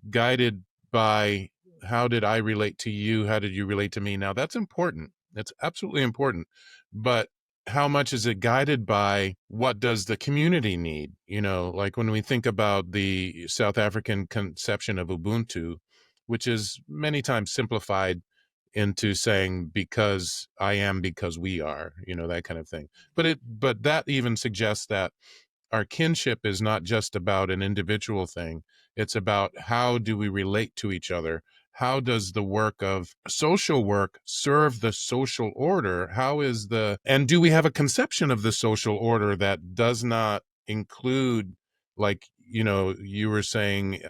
guided by, how did I relate to you? How did you relate to me? Now, that's important. That's absolutely important. But how much is it guided by, what does the community need? You know, like when we think about the South African conception of Ubuntu, which is many times simplified into saying, because I am, because we are, you know, that kind of thing. But that even suggests that our kinship is not just about an individual thing. It's about, how do we relate to each other? How does the work of social work serve the social order? And do we have a conception of the social order that does not include, like, you know, you were saying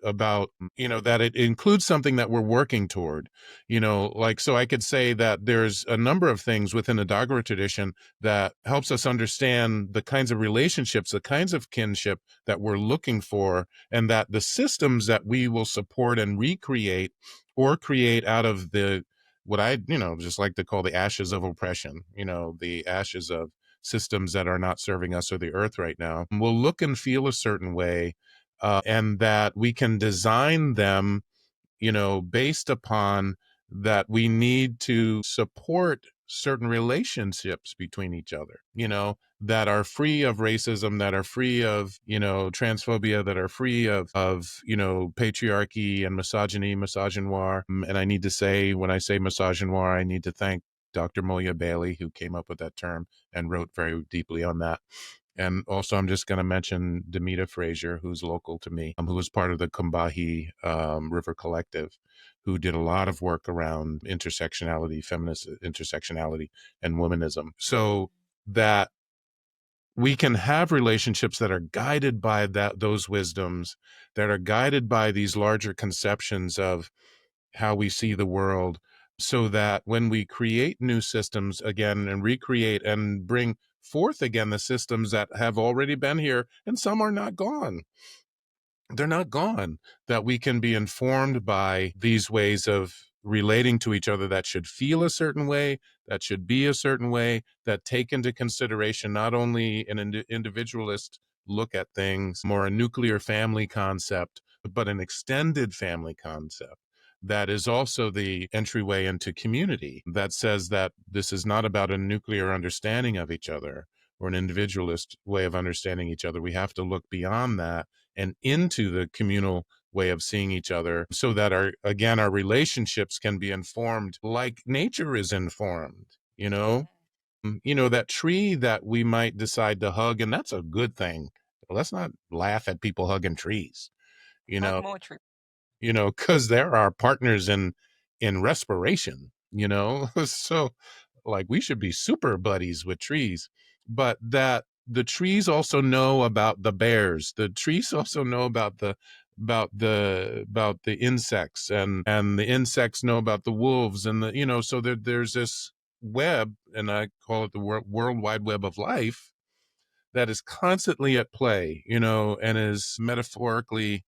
about, you know, that it includes something that we're working toward, you know, like, so I could say that there's a number of things within the Dagara tradition that helps us understand the kinds of relationships, the kinds of kinship that we're looking for, and that the systems that we will support and recreate or create out of what I, you know, just like to call the ashes of oppression, you know, the ashes of systems that are not serving us or the earth right now, will look and feel a certain way, and that we can design them, you know, based upon that we need to support certain relationships between each other, you know, that are free of racism, that are free of, you know, transphobia, that are free of, you know, patriarchy and misogyny, misogynoir. And I need to say, when I say misogynoir, I need to thank Dr. Moya Bailey, who came up with that term and wrote very deeply on that. And also, I'm just going to mention Demita Frazier, who's local to me, who was part of the Kumbahi River Collective, who did a lot of work around intersectionality, feminist intersectionality, and womanism. So that we can have relationships that are guided by those wisdoms, that are guided by these larger conceptions of how we see the world, so that when we create new systems again and recreate and bring forth again the systems that have already been here, and some are not gone, they're not gone, that we can be informed by these ways of relating to each other that should feel a certain way, that should be a certain way, that take into consideration not only an individualist look at things, more a nuclear family concept, but an extended family concept that is also the entryway into community, that says that this is not about a nuclear understanding of each other or an individualist way of understanding each other. We have to look beyond that and into the communal way of seeing each other, so that our relationships can be informed like nature is informed, you know. You know, that tree that we might decide to hug, and that's a good thing. Let's not laugh at people hugging trees, you know. Hug more true. You know, because they're our partners in respiration, you know. So, like, we should be super buddies with trees. But that the trees also know about the bears, the trees also know about the insects, and the insects know about the wolves, and the, you know, so there's this web, and I call it the world wide web of life, that is constantly at play, you know, and is metaphorically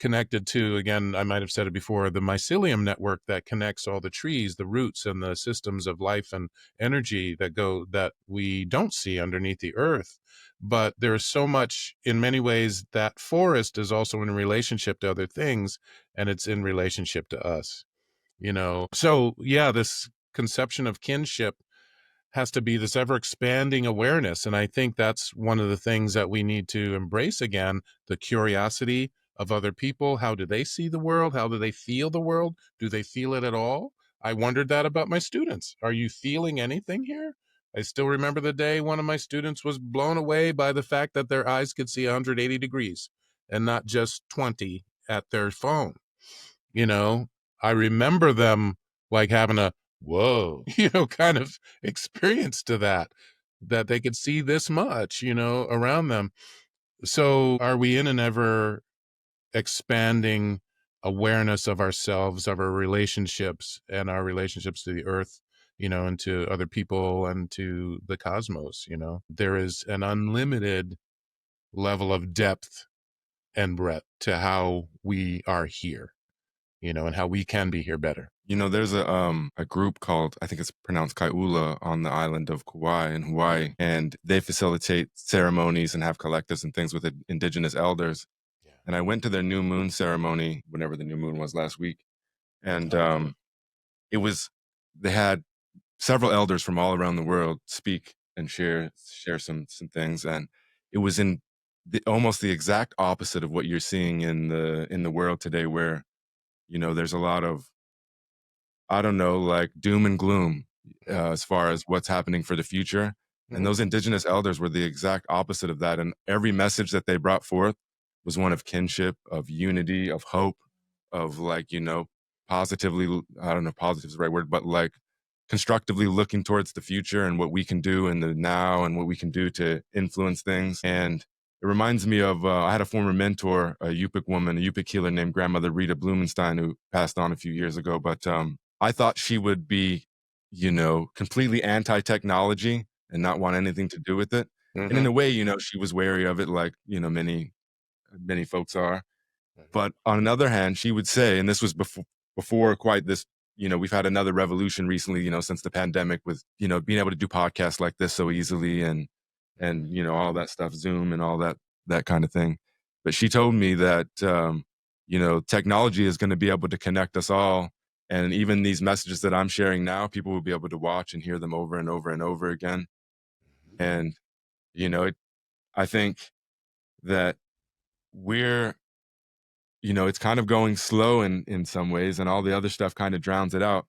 connected to, again, I might have said it before, the mycelium network that connects all the trees, the roots, and the systems of life and energy that we don't see underneath the earth. But there's so much, in many ways, that forest is also in relationship to other things, and it's in relationship to us, you know. So yeah, this conception of kinship has to be this ever expanding awareness. And I think that's one of the things that we need to embrace again, the curiosity of other people. How do they see the world? How do they feel the world? Do they feel it at all? I wondered that about my students. Are you feeling anything here? I still remember the day one of my students was blown away by the fact that their eyes could see 180 degrees and not just 20 at their phone. You know, I remember them like having a whoa, you know, kind of experience to that they could see this much, you know, around them. So are we in an ever expanding awareness of ourselves, of our relationships, and our relationships to the earth, and to other people and to the cosmos. There is an unlimited level of depth and breadth to how we are here, and how we can be here better. There's a group called, I think it's pronounced Kai'ula, on the island of Kauai in Hawaii, and they facilitate ceremonies and have collectives and things with Indigenous elders. Yeah. And I went to their new moon ceremony, whenever the new moon was last week, and they had several elders from all around the world speak and share some things, and it was in almost the exact opposite of what you're seeing in the world today, where there's a lot of, I don't know, like doom and gloom as far as what's happening for the future. And those Indigenous elders were the exact opposite of that. And every message that they brought forth was one of kinship, of unity, of hope, of positively, I don't know if positive is the right word, but like constructively looking towards the future and what we can do in the now and what we can do to influence things. And it reminds me of, I had a former mentor, a Yupik woman, a Yupik healer named Grandmother Rita Blumenstein, who passed on a few years ago. But I thought she would be, completely anti-technology and not want anything to do with it. And in a way, she was wary of it, like, many folks are. But on another hand, she would say, and this was before quite this, we've had another revolution recently, since the pandemic, with, being able to do podcasts like this so easily and all that stuff, Zoom and all that kind of thing. But she told me that, technology is going to be able to connect us all. And even these messages that I'm sharing now, people will be able to watch and hear them over and over and over again. And, I think that we're, it's kind of going slow in some ways, and all the other stuff kind of drowns it out.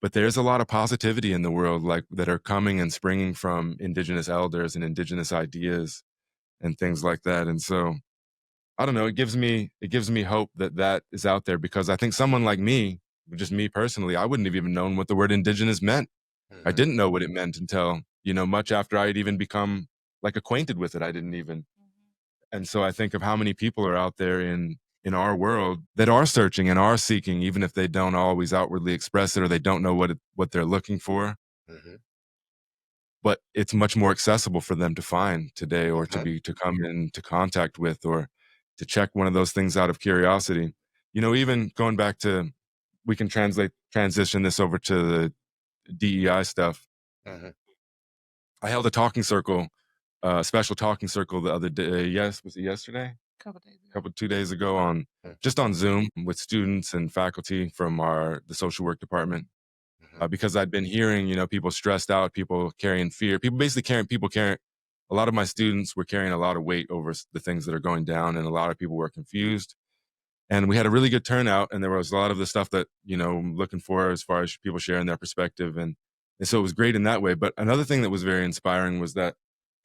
But there's a lot of positivity in the world, like, that are coming and springing from Indigenous elders and Indigenous ideas and things like that. And so, I don't know, it gives me hope that is out there, because I think someone like me, just me personally, I wouldn't have even known what the word Indigenous meant. I didn't know what it meant until, much after I had even become like acquainted with it. I didn't even. And so I think of how many people are out there in our world that are searching and are seeking, even if they don't always outwardly express it, or they don't know what they're looking for. But it's much more accessible for them to find today, or to come into contact with, or to check one of those things out of curiosity. Even going back to, we can transition this over to the DEI stuff. I held a talking circle, special talking circle the other day. Yes, was it yesterday? Couple 2 days ago, just on Zoom, with students and faculty from the social work department, because I'd been hearing, people stressed out, people carrying fear, a lot of my students were carrying a lot of weight over the things that are going down, and a lot of people were confused. And we had a really good turnout, and there was a lot of the stuff that, I'm looking for as far as people sharing their perspective. And so it was great in that way. But another thing that was very inspiring was that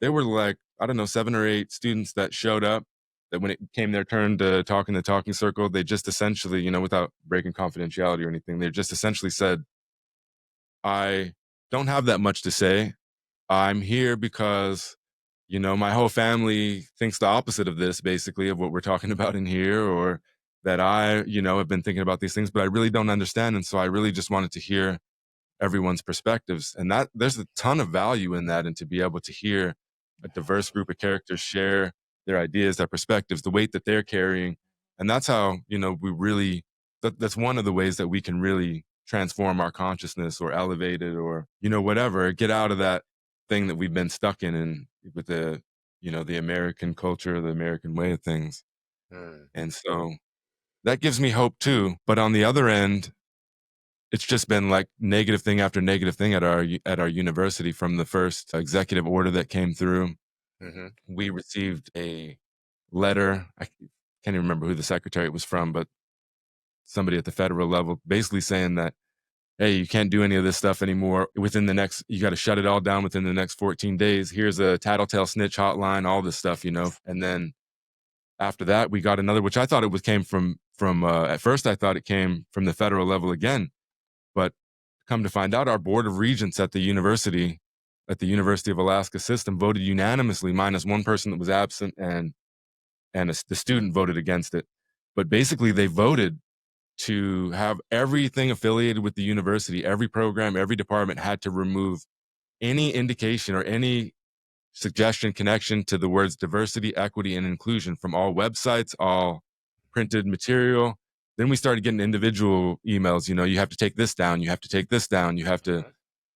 there were, like, I don't know, 7 or 8 students that showed up, that when it came their turn to talk in the talking circle, they just essentially, without breaking confidentiality or anything, they just essentially said, I don't have that much to say. I'm here because, my whole family thinks the opposite of this, basically, of what we're talking about in here, or that I, have been thinking about these things, but I really don't understand. And so I really just wanted to hear everyone's perspectives. And that there's a ton of value in that, and to be able to hear a diverse group of characters share their ideas, their perspectives, the weight that they're carrying. And that's how, we really, that's one of the ways that we can really transform our consciousness, or elevate it, or, whatever, get out of that thing that we've been stuck in with the, the American culture, the American way of things. And so that gives me hope too. But on the other end, it's just been like negative thing after negative thing at our university. From the first executive order that came through, we received a letter. I can't even remember who the secretary was from, but somebody at the federal level, basically saying that, hey, you can't do any of this stuff anymore. You got to shut it all down within the next 14 days. Here's a tattletale snitch hotline, all this stuff, And then after that, we got another, which I thought came from at first I thought it came from the federal level again. But come to find out, our board of regents at the University of Alaska system voted unanimously, minus one person that was absent, and the student voted against it. But basically, they voted to have everything affiliated with the university, every program, every department had to remove any indication or any suggestion, connection to the words diversity, equity, and inclusion from all websites, all printed material. Then we started getting individual emails, you have to take this down, you have to take this down, you have to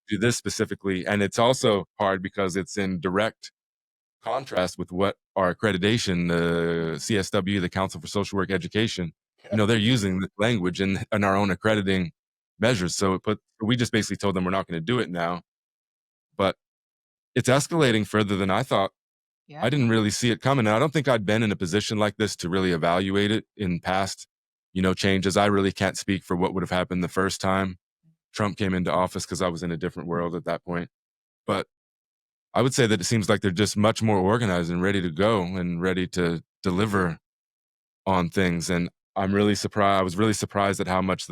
do this specifically. And it's also hard because it's in direct contrast with what our accreditation, the CSW, the Council for Social Work Education, they're using this language in our own accrediting measures. So we just basically told them we're not going to do it now. But it's escalating further than I thought. Yeah. I didn't really see it coming. And I don't think I'd been in a position like this to really evaluate it in past, changes. I really can't speak for what would have happened the first time Trump came into office because I was in a different world at that point. But I would say that it seems like they're just much more organized and ready to go and ready to deliver on things. And I'm really surprised. I was really surprised at how much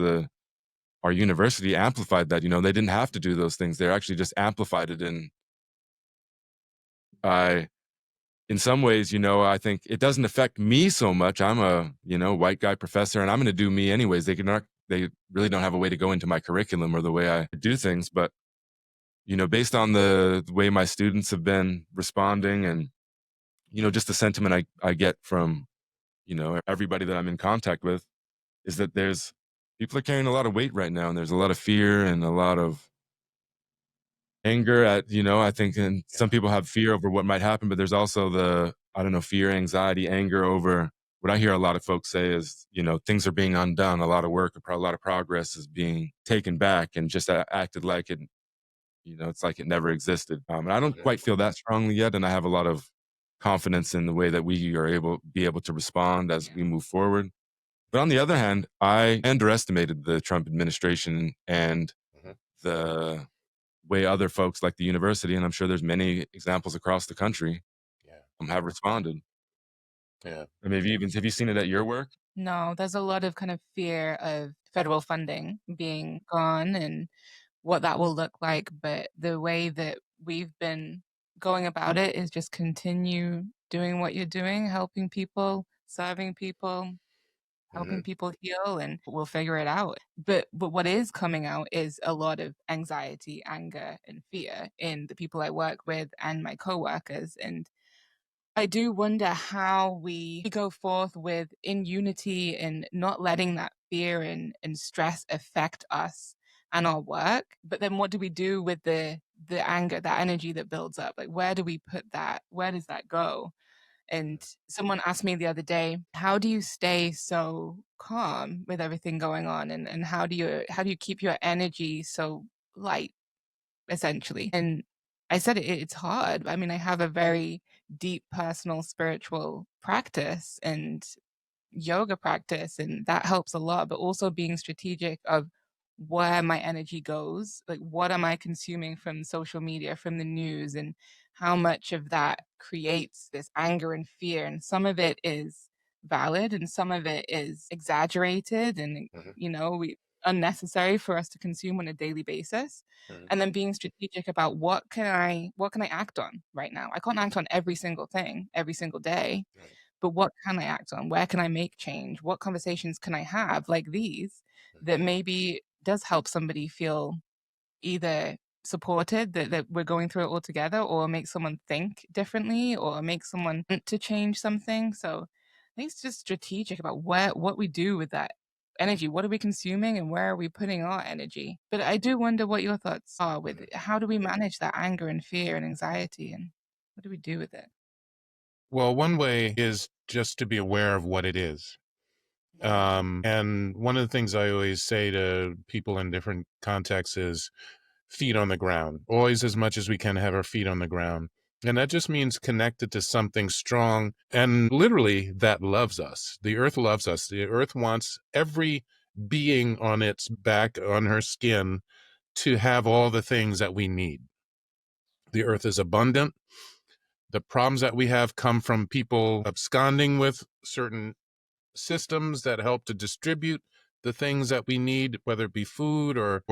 our university amplified that. They didn't have to do those things. They actually just amplified it. And in some ways, I think it doesn't affect me so much. I'm a, white guy professor, and I'm going to do me anyways. They really don't have a way to go into my curriculum or the way I do things. But, based on the way my students have been responding and, just the sentiment I get from, everybody that I'm in contact with is that people are carrying a lot of weight right now. And there's a lot of fear and a lot of anger at, I think, and some people have fear over what might happen, but there's also fear, anxiety, anger over what I hear a lot of folks say is, things are being undone. A lot of work, a lot of progress is being taken back and just acted like it, it's like it never existed. And I don't quite feel that strongly yet. And I have a lot of confidence in the way that we are be able to respond as we move forward. But on the other hand, I underestimated the Trump administration and the way other folks like the university, and I'm sure there's many examples across the country, have responded. Yeah. And maybe have you seen it at your work? No, there's a lot of kind of fear of federal funding being gone and what that will look like. But the way that we've been going about it is just continue doing what you're doing, helping people, serving people, helping people heal, and we'll figure it out. But what is coming out is a lot of anxiety, anger, and fear in the people I work with and my coworkers. And I do wonder how we go forth in unity and not letting that fear and stress affect us and our work. But then what do we do with the anger, that energy that builds up? Like, where do we put that? Where does that go? And someone asked me the other day, how do you stay so calm with everything going on? And how do you keep your energy so light, essentially? And I said it's hard. I mean, I have a very deep personal spiritual practice and yoga practice, and that helps a lot, but also being strategic of where my energy goes. Like, what am I consuming from social media, from the news, and how much of that creates this anger and fear? And some of it is valid and some of it is exaggerated and, we unnecessary for us to consume on a daily basis. And then being strategic about what can I act on right now? I can't act on every single thing every single day, but what can I act on? Where can I make change? What conversations can I have like these that maybe does help somebody feel either supported, that we're going through it all together, or make someone think differently, or make someone want to change something? So I think it's just strategic about what we do with that energy. What are we consuming and where are we putting our energy? But I do wonder what your thoughts are with how do we manage that anger and fear and anxiety, and what do we do with it? Well, one way is just to be aware of what it is. And one of the things I always say to people in different contexts is feet on the ground. Always, as much as we can, have our feet on the ground. And that just means connected to something strong and literally that loves us. The earth loves us. The earth wants every being on its back, on her skin, to have all the things that we need. The earth is abundant. The problems that we have come from people absconding with certain systems that help to distribute the things that we need, whether it be food or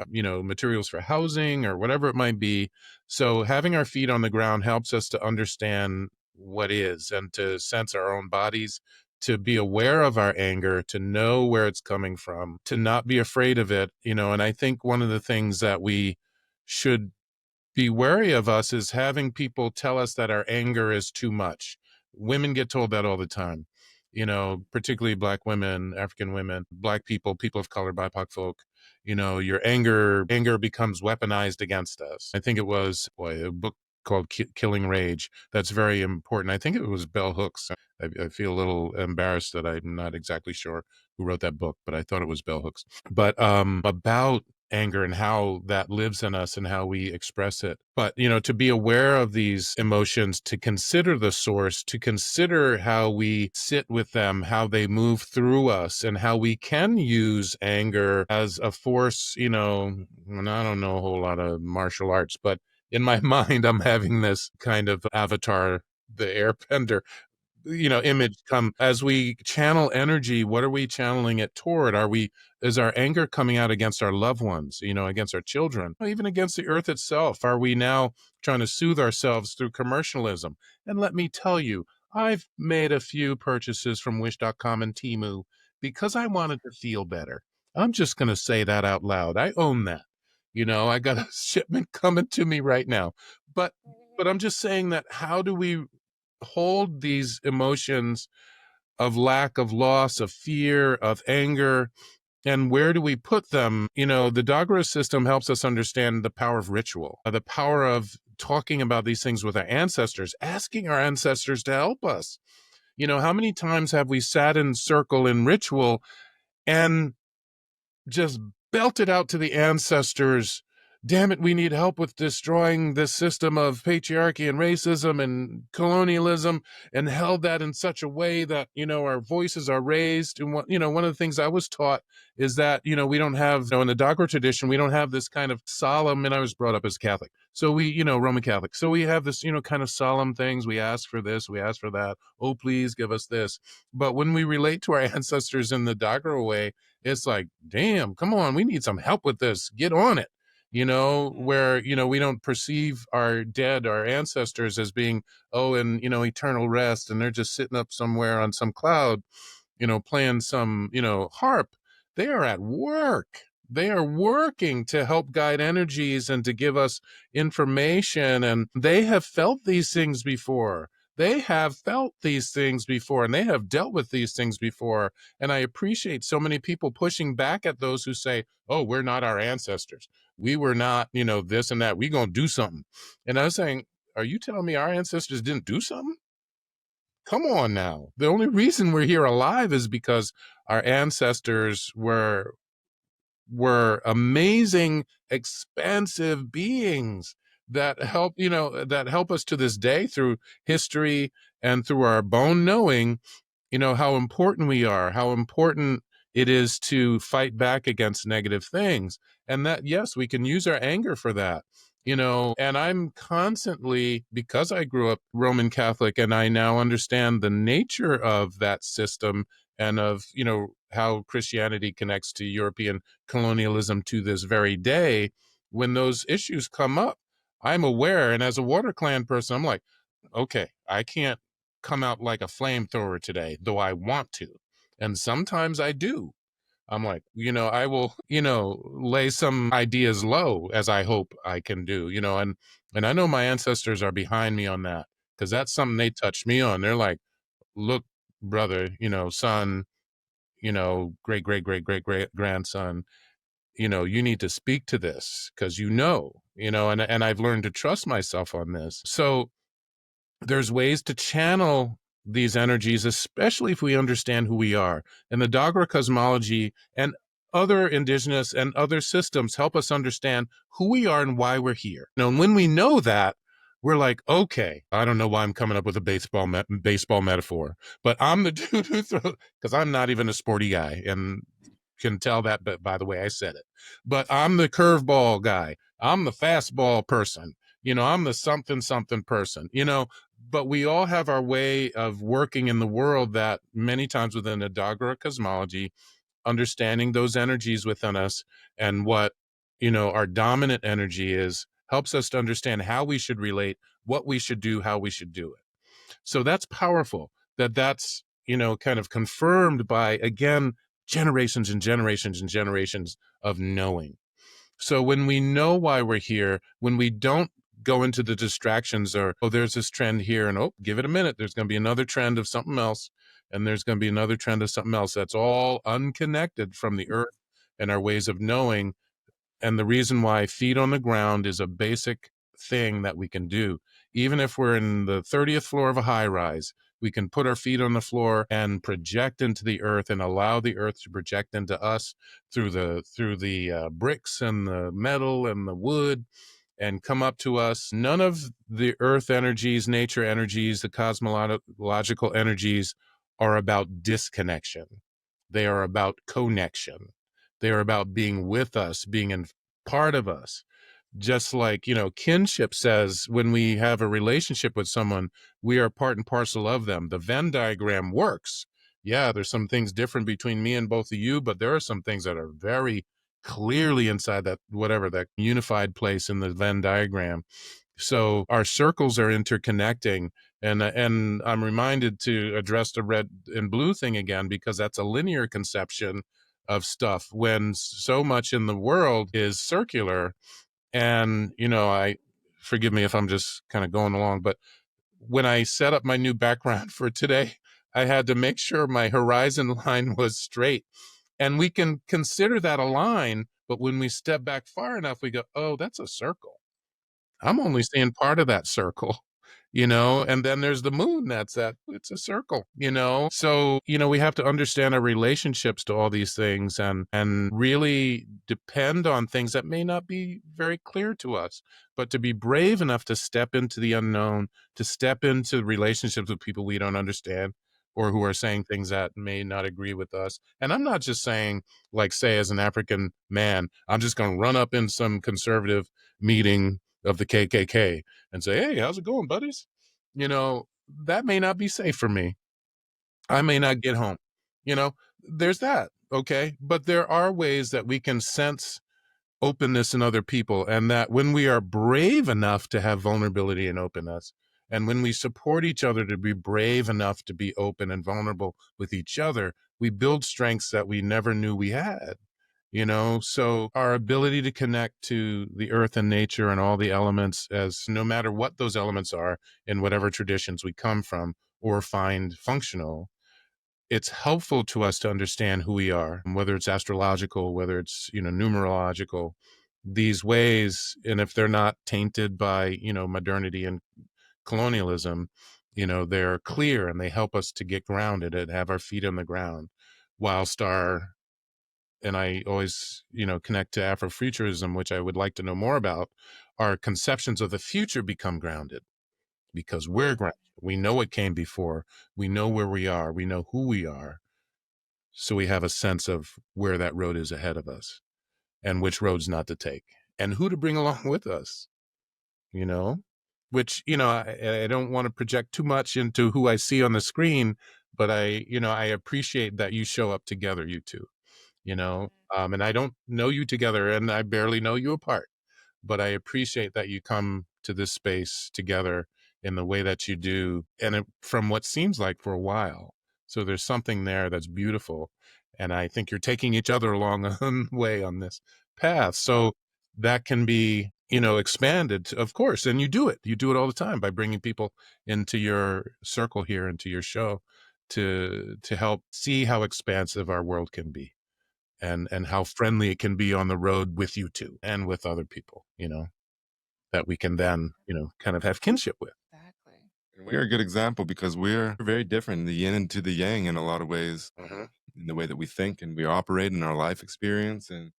materials for housing or whatever it might be. So having our feet on the ground helps us to understand what is and to sense our own bodies, to be aware of our anger, to know where it's coming from, to not be afraid of it, and I think one of the things that we should be wary of us is having people tell us that our anger is too much. Women get told that all the time, particularly Black women, African women, Black people, people of color, BIPOC folk. Your anger becomes weaponized against us. I think it was a book called Killing Rage. That's very important. I think it was Bell Hooks. I feel a little embarrassed that I'm not exactly sure who wrote that book, but I thought it was Bell Hooks. But about anger and how that lives in us and how we express it. But, to be aware of these emotions, to consider the source, to consider how we sit with them, how they move through us, and how we can use anger as a force, and I don't know a whole lot of martial arts, but in my mind, I'm having this kind of Avatar, the airbender, image come as we channel energy. What are we channeling it toward? Is our anger coming out against our loved ones, against our children, or even against the earth itself? Are we now trying to soothe ourselves through commercialism? And let me tell you, I've made a few purchases from Wish.com and Temu because I wanted to feel better. I'm just going to say that out loud. I own that. I got a shipment coming to me right now. But I'm just saying that how do we hold these emotions of lack, of loss, of fear, of anger, and where do we put them? The Dagara system helps us understand the power of ritual, the power of talking about these things with our ancestors, asking our ancestors to help us. How many times have we sat in circle in ritual and just belted out to the ancestors, damn it, we need help with destroying this system of patriarchy and racism and colonialism, and held that in such a way that, our voices are raised. And one of the things I was taught is that, we don't have, in the Dagara tradition, we don't have this kind of solemn, and I was brought up as Catholic. So we, Roman Catholic. So we have this, kind of solemn things. We ask for this, we ask for that. Oh, please give us this. But when we relate to our ancestors in the Dagara way, it's like, damn, come on, we need some help with this. Get on it. Where, we don't perceive our dead, our ancestors as being, in, eternal rest. And they're just sitting up somewhere on some cloud, playing some, harp. They are at work. They are working to help guide energies and to give us information. And they have felt these things before. They have felt these things before, and they have dealt with these things before. And I appreciate so many people pushing back at those who say, oh, we're not our ancestors. We were not, this and that. We're going to do something. And I was saying, are you telling me our ancestors didn't do something? Come on now. The only reason we're here alive is because our ancestors were amazing, expansive beings that help, that help us to this day through history and through our bone knowing, how important we are, how important it is to fight back against negative things. And that, yes, we can use our anger for that, and I'm constantly, because I grew up Roman Catholic and I now understand the nature of that system and of, how Christianity connects to European colonialism to this very day. When those issues come up, I'm aware. And as a Water Clan person, I'm like, okay, I can't come out like a flamethrower today, though I want to. And sometimes I do. I'm like, I will, lay some ideas low, as I hope I can do, and I know my ancestors are behind me on that, because that's something they touched me on. They're like, look, brother, son, great, great, great, great, great grandson, you need to speak to this because, and I've learned to trust myself on this. So there's ways to channel these energies, especially if we understand who we are. And the Dagara cosmology and other indigenous and other systems help us understand who we are and why we're here. And when we know that, we're like, okay, I don't know why I'm coming up with a baseball metaphor, but I'm the dude who throws, because I'm not even a sporty guy, and can tell that by the way I said it. But I'm the curveball guy. I'm the fastball person. I'm the something person. But we all have our way of working in the world that many times within the Dagara cosmology, understanding those energies within us and what, our dominant energy is, helps us to understand how we should relate, what we should do, how we should do it. So that's powerful. That's kind of confirmed by, again, generations and generations and generations of knowing. So when we know why we're here, when we don't go into the distractions or, oh, there's this trend here and, oh, give it a minute, there's going to be another trend of something else, and there's going to be another trend of something else. That's all unconnected from the earth and our ways of knowing. And the reason why feet on the ground is a basic thing that we can do. Even if we're in the 30th floor of a high rise, we can put our feet on the floor and project into the earth and allow the earth to project into us through the bricks and the metal and the wood and come up to us. None of the earth energies, nature energies, the cosmological energies are about disconnection. They are about connection. They are about being with us, being in part of us. Just like, kinship says when we have a relationship with someone, we are part and parcel of them. The Venn diagram works. Yeah, there's some things different between me and both of you, but there are some things that are very clearly inside that unified place in the Venn diagram. So our circles are interconnecting. And I'm reminded to address the red and blue thing again, because that's a linear conception of stuff when so much in the world is circular. And, I forgive me if I'm just kind of going along, but when I set up my new background for today, I had to make sure my horizon line was straight. And we can consider that a line, but when we step back far enough, we go, oh, that's a circle. I'm only seeing part of that circle, and then there's the moon. It's a circle, So, we have to understand our relationships to all these things and really depend on things that may not be very clear to us, but to be brave enough to step into the unknown, to step into relationships with people we don't understand or who are saying things that may not agree with us. And I'm not just saying, like, say, as an African man, I'm just going to run up in some conservative meeting of the KKK and say, hey, how's it going, buddies? That may not be safe for me. I may not get home. There's that. Okay. But there are ways that we can sense openness in other people, and that when we are brave enough to have vulnerability and openness, and when we support each other to be brave enough to be open and vulnerable with each other, we build strengths that we never knew we had. So our ability to connect to the earth and nature and all the elements, as no matter what those elements are in whatever traditions we come from or find functional, it's helpful to us to understand who we are, whether it's astrological, whether it's, numerological, these ways. And if they're not tainted by, modernity and colonialism, they're clear and they help us to get grounded and have our feet on the ground, whilst and I always, connect to Afrofuturism, which I would like to know more about, our conceptions of the future become grounded because we're grounded. We know what came before. We know where we are. We know who we are. So we have a sense of where that road is ahead of us and which roads not to take and who to bring along with us, which, I don't want to project too much into who I see on the screen, but I appreciate that you show up together, you two. And I don't know you together and I barely know you apart, but I appreciate that you come to this space together in the way that you do, and from what seems like for a while. So there's something there that's beautiful. And I think you're taking each other along a way on this path. So that can be, expanded, of course. And you do it all the time by bringing people into your circle here, into your show to help see how expansive our world can be. And how friendly it can be on the road with you two and with other people, that we can then, kind of have kinship with. Exactly. And we're a good example because we're very different, the yin and to the yang in a lot of ways, in the way that we think and we operate in our life experience and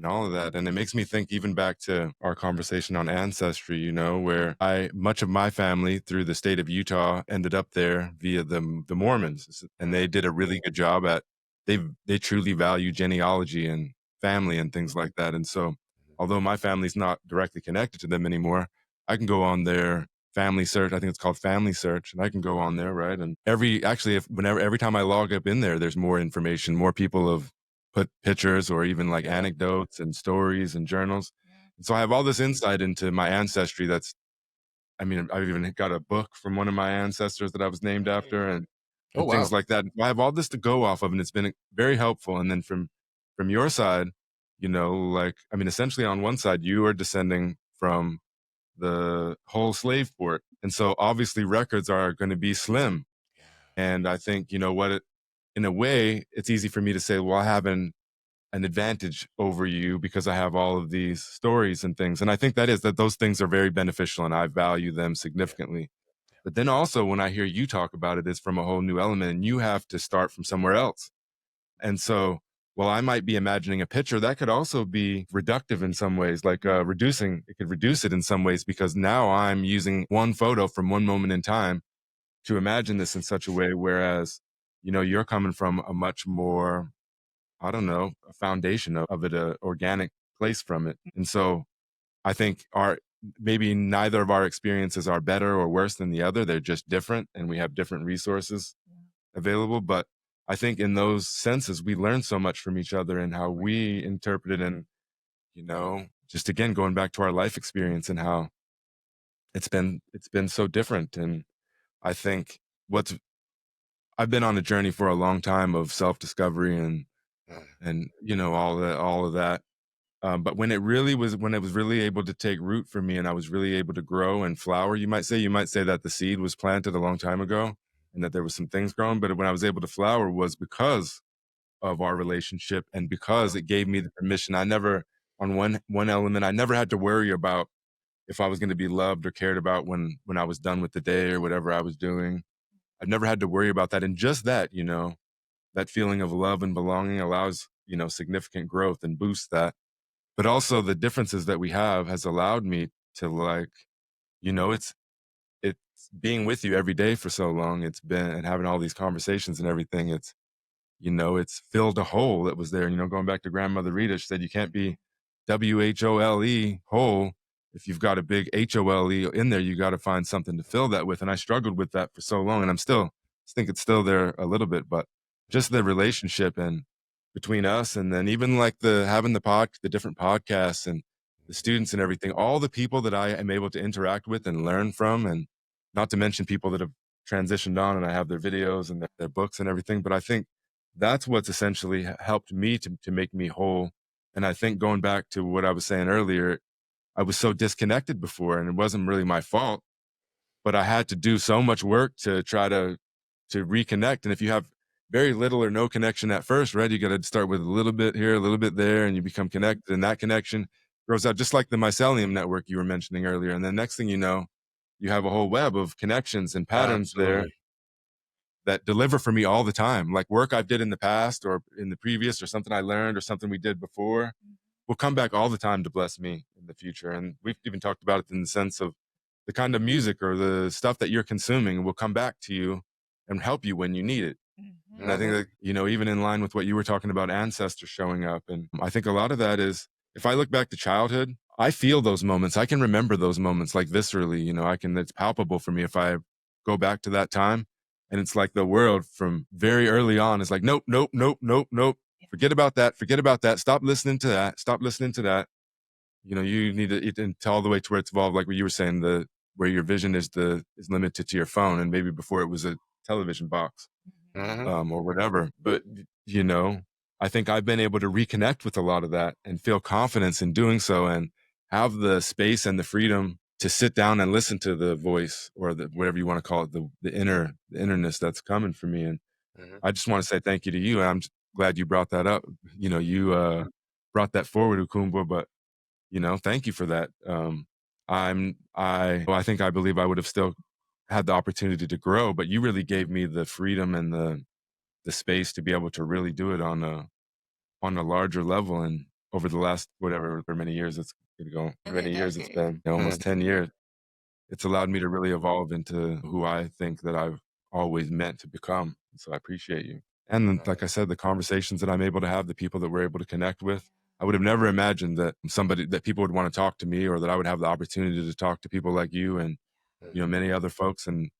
all of that. And it makes me think even back to our conversation on ancestry, where much of my family through the state of Utah ended up there via the Mormons. And they did a really good job at, they truly value genealogy and family and things like that. And so although my family's not directly connected to them anymore, I can go on their family search. I think it's called Family Search. And I can go on there, right? And every time I log up in there, there's more information, more people have put pictures or even like anecdotes and stories and journals. And so I have all this insight into my ancestry I've even got a book from one of my ancestors that I was named after. And and things like that. I have all this to go off of, and it's been very helpful. And then from your side, like, I mean, essentially on one side, you are descending from the whole slave port. And so obviously records are going to be slim. And I think, in a way, it's easy for me to say, well, I have an advantage over you because I have all of these stories and things. And I think that those things are very beneficial and I value them significantly. But then also when I hear you talk about it, it's from a whole new element and you have to start from somewhere else. And so, while I might be imagining a picture, that could also be reductive in some ways, like it could reduce it in some ways because now I'm using one photo from one moment in time to imagine this in such a way. Whereas, you're coming from a much more, I don't know, a foundation of it, a organic place from it. And so I think maybe neither of our experiences are better or worse than the other. They're just different and we have different resources available. But I think in those senses, we learn so much from each other and how we interpret it. And, just again, going back to our life experience and how it's been so different. And I think I've been on a journey for a long time of self-discovery and all of that. But when it was really able to take root for me and I was really able to grow and flower, you might say that the seed was planted a long time ago and that there was some things growing. But when I was able to flower was because of our relationship and because it gave me the permission. I never, on one element, I never had to worry about if I was going to be loved or cared about when I was done with the day or whatever I was doing. I've never had to worry about that. And just that, that feeling of love and belonging allows, significant growth and boosts that. But also the differences that we have has allowed me to it's being with you every day for so long. It's been, and having all these conversations and everything. It's filled a hole that was there. Going back to Grandmother Rita, she said, you can't be WHOLE whole. If you've got a big HOLE in there, you got to find something to fill that with. And I struggled with that for so long. And I think it's still there a little bit, but just the relationship and between us. And then even like having the different podcasts and the students and everything, all the people that I am able to interact with and learn from, and not to mention people that have transitioned on and I have their videos and their books and everything. But I think that's what's essentially helped me to make me whole. And I think going back to what I was saying earlier, I was so disconnected before and it wasn't really my fault, but I had to do so much work to try to reconnect. And if you have very little or no connection at first, right, you got to start with a little bit here, a little bit there, and you become connected. And that connection grows out just like the mycelium network you were mentioning earlier. And then next thing you know, you have a whole web of connections and patterns there that deliver for me all the time. Like work I've did in the past or in the previous or something I learned or something we did before will come back all the time to bless me in the future. And we've even talked about it in the sense of the kind of music or the stuff that you're consuming will come back to you and help you when you need it. Mm-hmm. And I think that, even in line with what you were talking about, ancestors showing up. And I think a lot of that is, if I look back to childhood, I feel those moments. I can remember those moments like viscerally, it's palpable for me if I go back to that time. And it's like the world from very early on is like, nope. Forget about that. Stop listening to that. You need to all the way to where it's evolved, like what you were saying, where your vision is limited to your phone, and maybe before it was a television box, or whatever. But I think I've been able to reconnect with a lot of that and feel confidence in doing so, and have the space and the freedom to sit down and listen to the voice or whatever you want to call it, the innerness that's coming for me. And I just want to say thank you to you. And I'm glad you brought that up. You brought that forward, Ukumbwa, but thank you for that. I believe I would have still had the opportunity to grow, but you really gave me the freedom and the space to be able to really do it on a larger level. And over the last whatever many years it's been almost 10 years. It's allowed me to really evolve into who I think that I've always meant to become. So I appreciate you. And like I said, the conversations that I'm able to have, the people that we're able to connect with, I would have never imagined that people would want to talk to me, or that I would have the opportunity to talk to people like you and, many other folks. And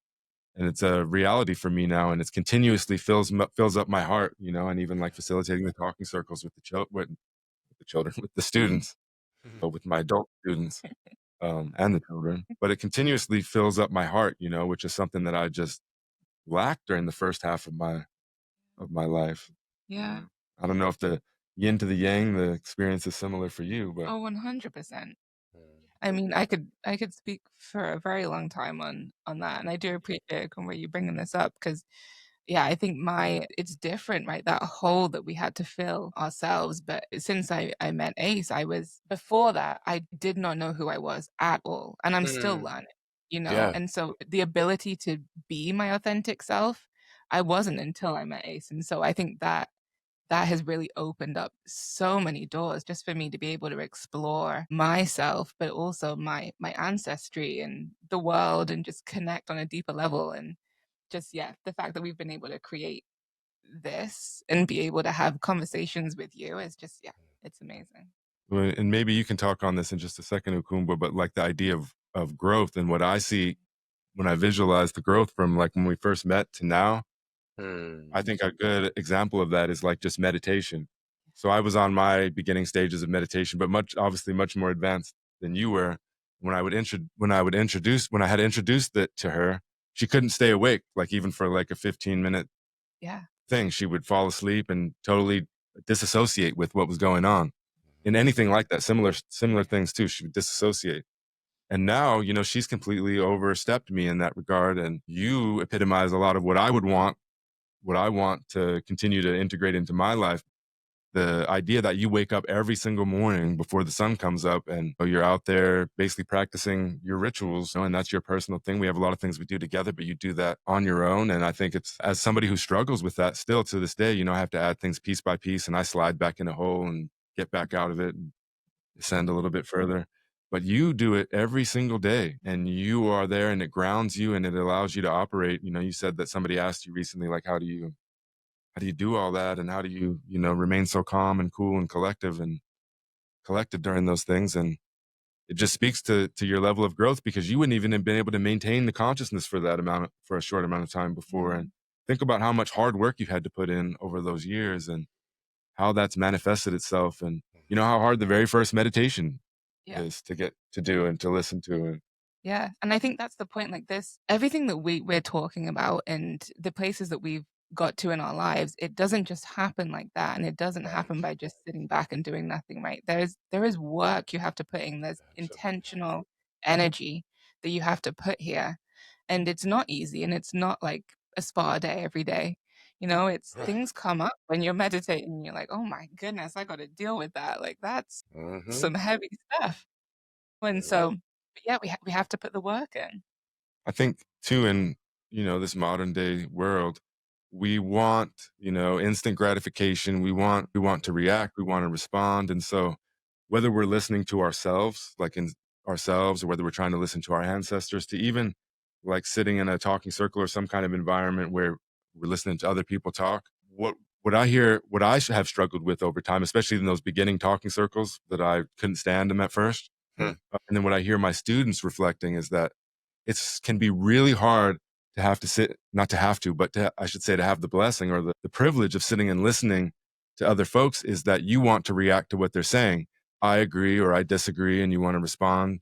it's a reality for me now. And it's continuously fills up my heart, and even like facilitating the talking circles with with the students, but with my adult students, and the children. But it continuously fills up my heart, which is something that I just lacked during the first half of my life. Yeah. I don't know if the yin to the yang, the experience is similar for you, but Oh, 100%. I mean, I could speak for a very long time on that, and I do appreciate where you bringing this up because, yeah, I think it's different, right? That hole that we had to fill ourselves. But since I met Ace, before that, I did not know who I was at all, and I'm still learning, Yeah. And so the ability to be my authentic self, I wasn't until I met Ace, and so I think that has really opened up so many doors just for me to be able to explore myself, but also my ancestry and the world and just connect on a deeper level. And just, yeah, the fact that we've been able to create this and be able to have conversations with you is just, yeah, it's amazing. Well, and maybe you can talk on this in just a second, Ukumbwa, but like the idea of growth and what I see when I visualize the growth from like when we first met to now, I think a good example of that is like just meditation. So I was on my beginning stages of meditation, but obviously much more advanced than you were. When I had introduced it to her, she couldn't stay awake, like even for like a 15-minute Yeah. thing. She would fall asleep and totally disassociate with what was going on. In anything like that, similar things too, she would disassociate. And now, she's completely overstepped me in that regard. And you epitomize a lot of what I want to continue to integrate into my life. The idea that you wake up every single morning before the sun comes up and you're out there basically practicing your rituals, and that's your personal thing. We have a lot of things we do together, but you do that on your own. And I think it's, as somebody who struggles with that still to this day, I have to add things piece by piece, and I slide back in a hole and get back out of it and descend a little bit further. But you do it every single day, and you are there, and it grounds you and it allows you to operate. You said that somebody asked you recently, like, how do you do all that, and how do you remain so calm and cool and collected during those things? And it just speaks to your level of growth, because you wouldn't even have been able to maintain the consciousness for a short amount of time before. And think about how much hard work you had to put in over those years and how that's manifested itself. And how hard the very first meditation is to get to do and to listen to it. Yeah. And I think that's the point. Like this, everything that we're talking about and the places that we've got to in our lives, it doesn't just happen like that. And it doesn't happen by just sitting back and doing nothing, right? There is work you have to put in. There's intentional energy that you have to put here. And it's not easy. And it's not like a spa day every day. It's things come up when you're meditating and you're like, oh my goodness, I got to deal with that. Like that's some heavy stuff. And so, but yeah, we have to put the work in. I think too, in this modern day world, we want instant gratification. We want to react. We want to respond. And so, whether we're listening to ourselves, like in ourselves, or whether we're trying to listen to our ancestors, to even like sitting in a talking circle or some kind of environment where we're listening to other people talk, what I have struggled with over time, especially in those beginning talking circles that I couldn't stand them at first, and then what I hear my students reflecting is that can be really hard to have to sit, not to have to, but I should say to have the blessing or the privilege of sitting and listening to other folks, is that you want to react to what they're saying. I agree or I disagree, and you want to respond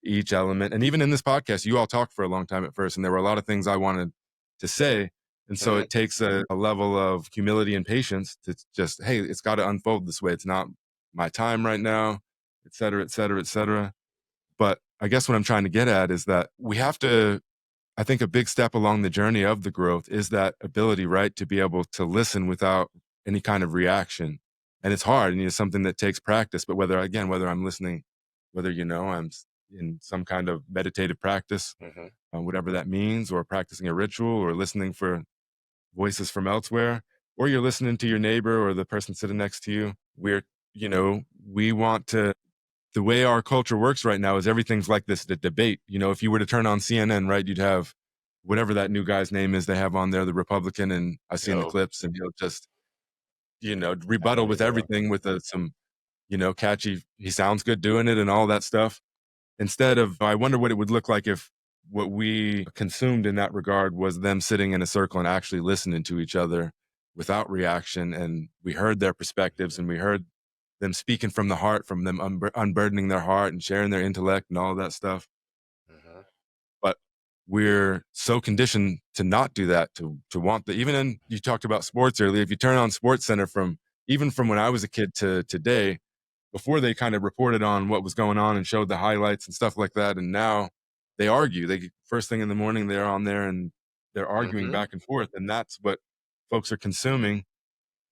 each element. And even in this podcast, you all talked for a long time at first, and there were a lot of things I wanted to say. And so it takes a level of humility and patience to just, hey, it's got to unfold this way. It's not my time right now, et cetera, et cetera, et cetera. But I guess what I'm trying to get at is that we have to, I think a big step along the journey of the growth is that ability, right, to be able to listen without any kind of reaction. And it's hard, and it's something that takes practice. But whether I'm listening, whether I'm in some kind of meditative practice, whatever that means, or practicing a ritual, or listening for voices from elsewhere, or you're listening to your neighbor or the person sitting next to you, we want to, the way our culture works right now is everything's like this, the debate. If you were to turn on CNN, right, you'd have whatever that new guy's name is they have on there, the Republican, and I've seen the clips, and he'll just, rebuttal with everything with some, catchy, he sounds good doing it and all that stuff. Instead of, I wonder what it would look like if what we consumed in that regard was them sitting in a circle and actually listening to each other without reaction. And we heard their perspectives, and we heard them speaking from the heart, from them unburdening their heart and sharing their intellect and all of that stuff. But we're so conditioned to not do that, to want the, even in, you talked about sports earlier, if you turn on Sports Center even from when I was a kid to today, before they kind of reported on what was going on and showed the highlights and stuff like that, and now they argue. They first thing in the morning, they're on there and they're arguing back and forth, and that's what folks are consuming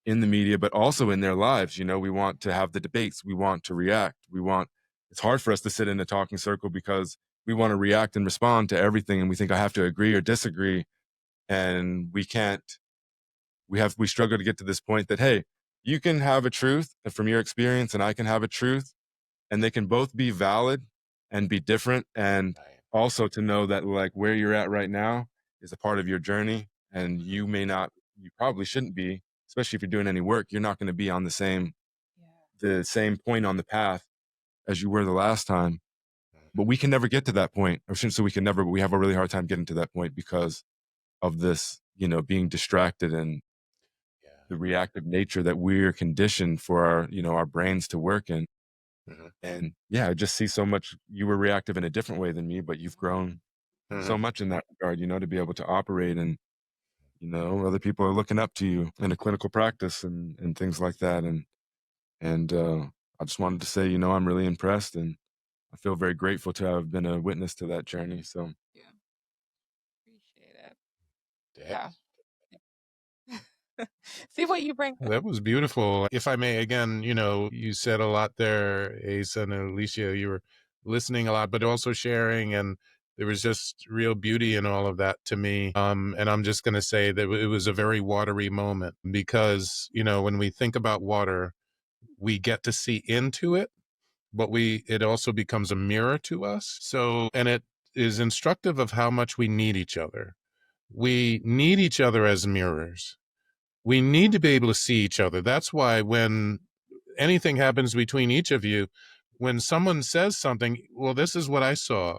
in the media, but also in their lives. We want to have the debates, we want to react, it's hard for us to sit in a talking circle because we want to react and respond to everything, and we think I have to agree or disagree, and we can't. We struggle to get to this point that, hey, you can have a truth from your experience and I can have a truth, and they can both be valid and be different, and also to know that, like, where you're at right now is a part of your journey, and you probably shouldn't be, especially if you're doing any work, you're not going to be on the same point on the path as you were the last time. But we can never get to that point. I shouldn't say we can never, but we have a really hard time getting to that point because of this, being distracted and the reactive nature that we're conditioned for our brains to work in. And I just see so much. You were reactive in a different way than me, but you've grown so much in that regard, to be able to operate, and other people are looking up to you in a clinical practice and things like that. And I just wanted to say, I'm really impressed, and I feel very grateful to have been a witness to that journey. So appreciate it. Yeah. See what you bring. That was beautiful. If I may, again, you said a lot there, Asa and Alicia. You were listening a lot, but also sharing, and there was just real beauty in all of that to me. And I'm just going to say that it was a very watery moment because, when we think about water, we get to see into it, but it also becomes a mirror to us. So, and it is instructive of how much we need each other. We need each other as mirrors. We need to be able to see each other. That's why when anything happens between each of you, when someone says something, well, this is what I saw,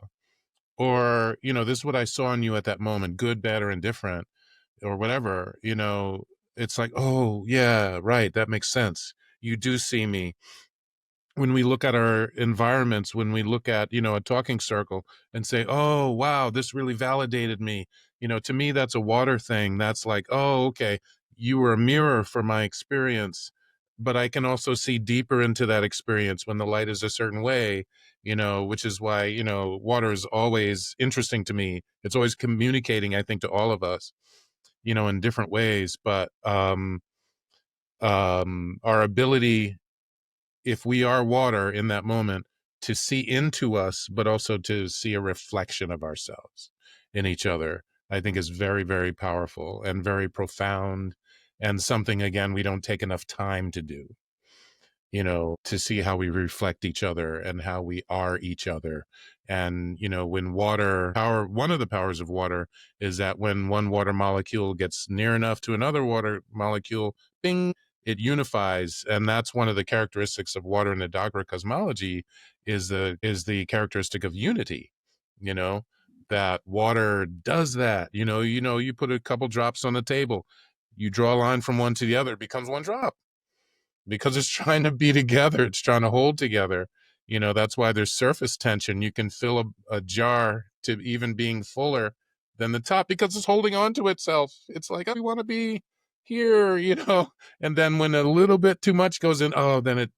or, this is what I saw in you at that moment, good, bad, or indifferent, or whatever, it's like, oh, yeah, right, that makes sense. You do see me. When we look at our environments, when we look at, a talking circle and say, oh, wow, this really validated me. To me, that's a water thing. That's like, oh, okay, you were a mirror for my experience, but I can also see deeper into that experience when the light is a certain way, which is why, water is always interesting to me. It's always communicating, I think, to all of us, in different ways. But our ability, if we are water in that moment, to see into us, but also to see a reflection of ourselves in each other, I think is very, very powerful and very profound, and something, again, we don't take enough time to do, to see how we reflect each other and how we are each other. And, when one of the powers of water is that when one water molecule gets near enough to another water molecule, bing, it unifies. And that's one of the characteristics of water in the Dagara cosmology is the characteristic of unity, that water does that. You put a couple drops on the table, you draw a line from one to the other, it becomes one drop because it's trying to be together. It's trying to hold together. That's why there's surface tension. You can fill a jar to even being fuller than the top because it's holding on to itself. It's like, oh, we want to be here, and then when a little bit too much goes in, then it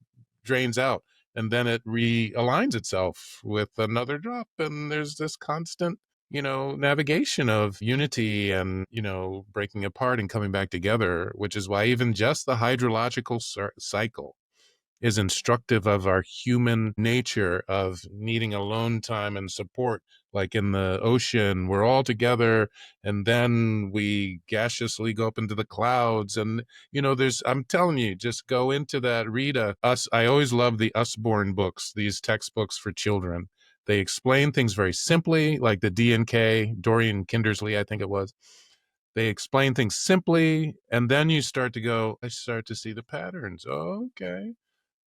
drains out, and then it realigns itself with another drop. And there's this constant, navigation of unity and, breaking apart and coming back together, which is why even just the hydrological cycle is instructive of our human nature of needing alone time and support. Like in the ocean, we're all together, and then we gaseously go up into the clouds. And, I'm telling you, just go into that, read I always love the Usborne books, these textbooks for children. They explain things very simply, like the D&K, Dorian Kindersley, I think it was. They explain things simply, and then you start to start to see the patterns. Oh, okay.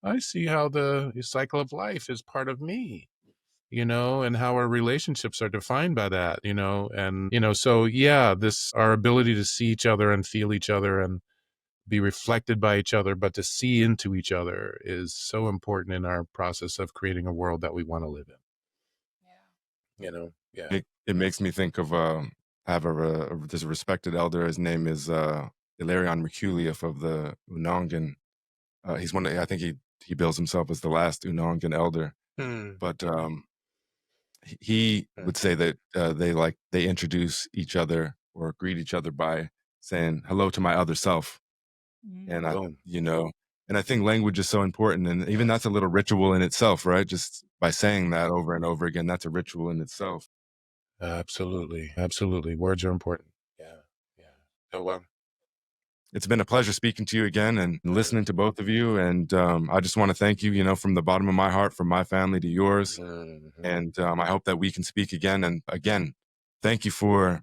I see how the cycle of life is part of me, and how our relationships are defined by that, and, so yeah, our ability to see each other and feel each other and be reflected by each other, but to see into each other is so important in our process of creating a world that we want to live in. Yeah. Yeah. it makes me think of I have there's a respected elder. His name is Ilarion Merculius of the Unangan. He's one. I think he bills himself as the last Unangan elder. But he would say that they introduce each other or greet each other by saying hello to my other self. And and I think language is so important, and even that's a little ritual in itself, right? Just by saying that over and over again, that's a ritual in itself. Absolutely. Absolutely. Words are important. Yeah. So, It's been a pleasure speaking to you again and listening to both of you. And I just want to thank you, from the bottom of my heart, from my family to yours. And I hope that we can speak again. And again, thank you for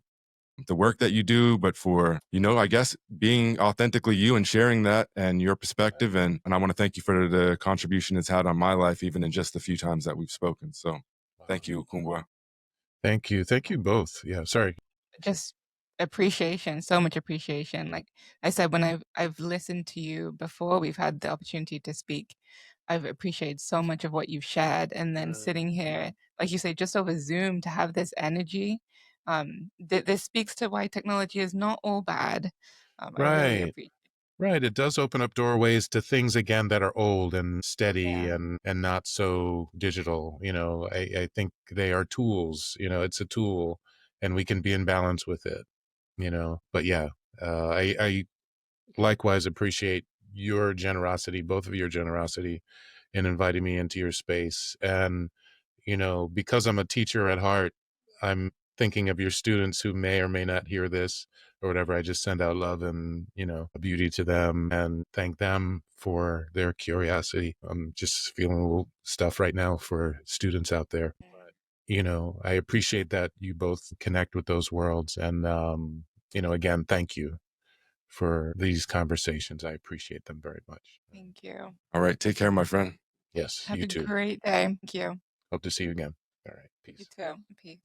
the work that you do, but for, I guess being authentically you and sharing that and your perspective. And I want to thank you for the contribution it's had on my life, even in just the few times that we've spoken. So thank you, Ukumbwa. Thank you. Thank you both. Yeah. Sorry. Just appreciation, so much appreciation. Like I said, when I've listened to you before, we've had the opportunity to speak. I've appreciated so much of what you've shared, and then sitting here, like you say, just over Zoom to have this energy. This speaks to why technology is not all bad. I really Right. appreciate. Right. It does open up doorways to things again that are old and steady and not so digital. I think they are tools. It's a tool, and we can be in balance with it. But yeah, I likewise appreciate your generosity, both of your generosity, in inviting me into your space. And because I'm a teacher at heart, I'm thinking of your students who may or may not hear this or whatever. I just send out love and, beauty to them and thank them for their curiosity. I'm just feeling a little stuff right now for students out there. I appreciate that you both connect with those worlds. And, again, thank you for these conversations. I appreciate them very much. Thank you. All right. Take care, my friend. Yes, Have you a too. great day. Thank you. Hope to see you again. All right. You Peace. too. Peace.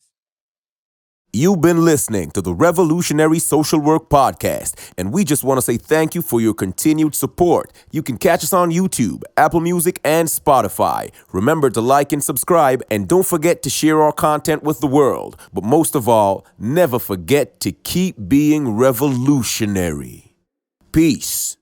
You've been listening to the Revolutionary Social Work Podcast, and we just want to say thank you for your continued support. You can catch us on YouTube, Apple Music, and Spotify. Remember to like and subscribe, and don't forget to share our content with the world. But most of all, never forget to keep being revolutionary. Peace.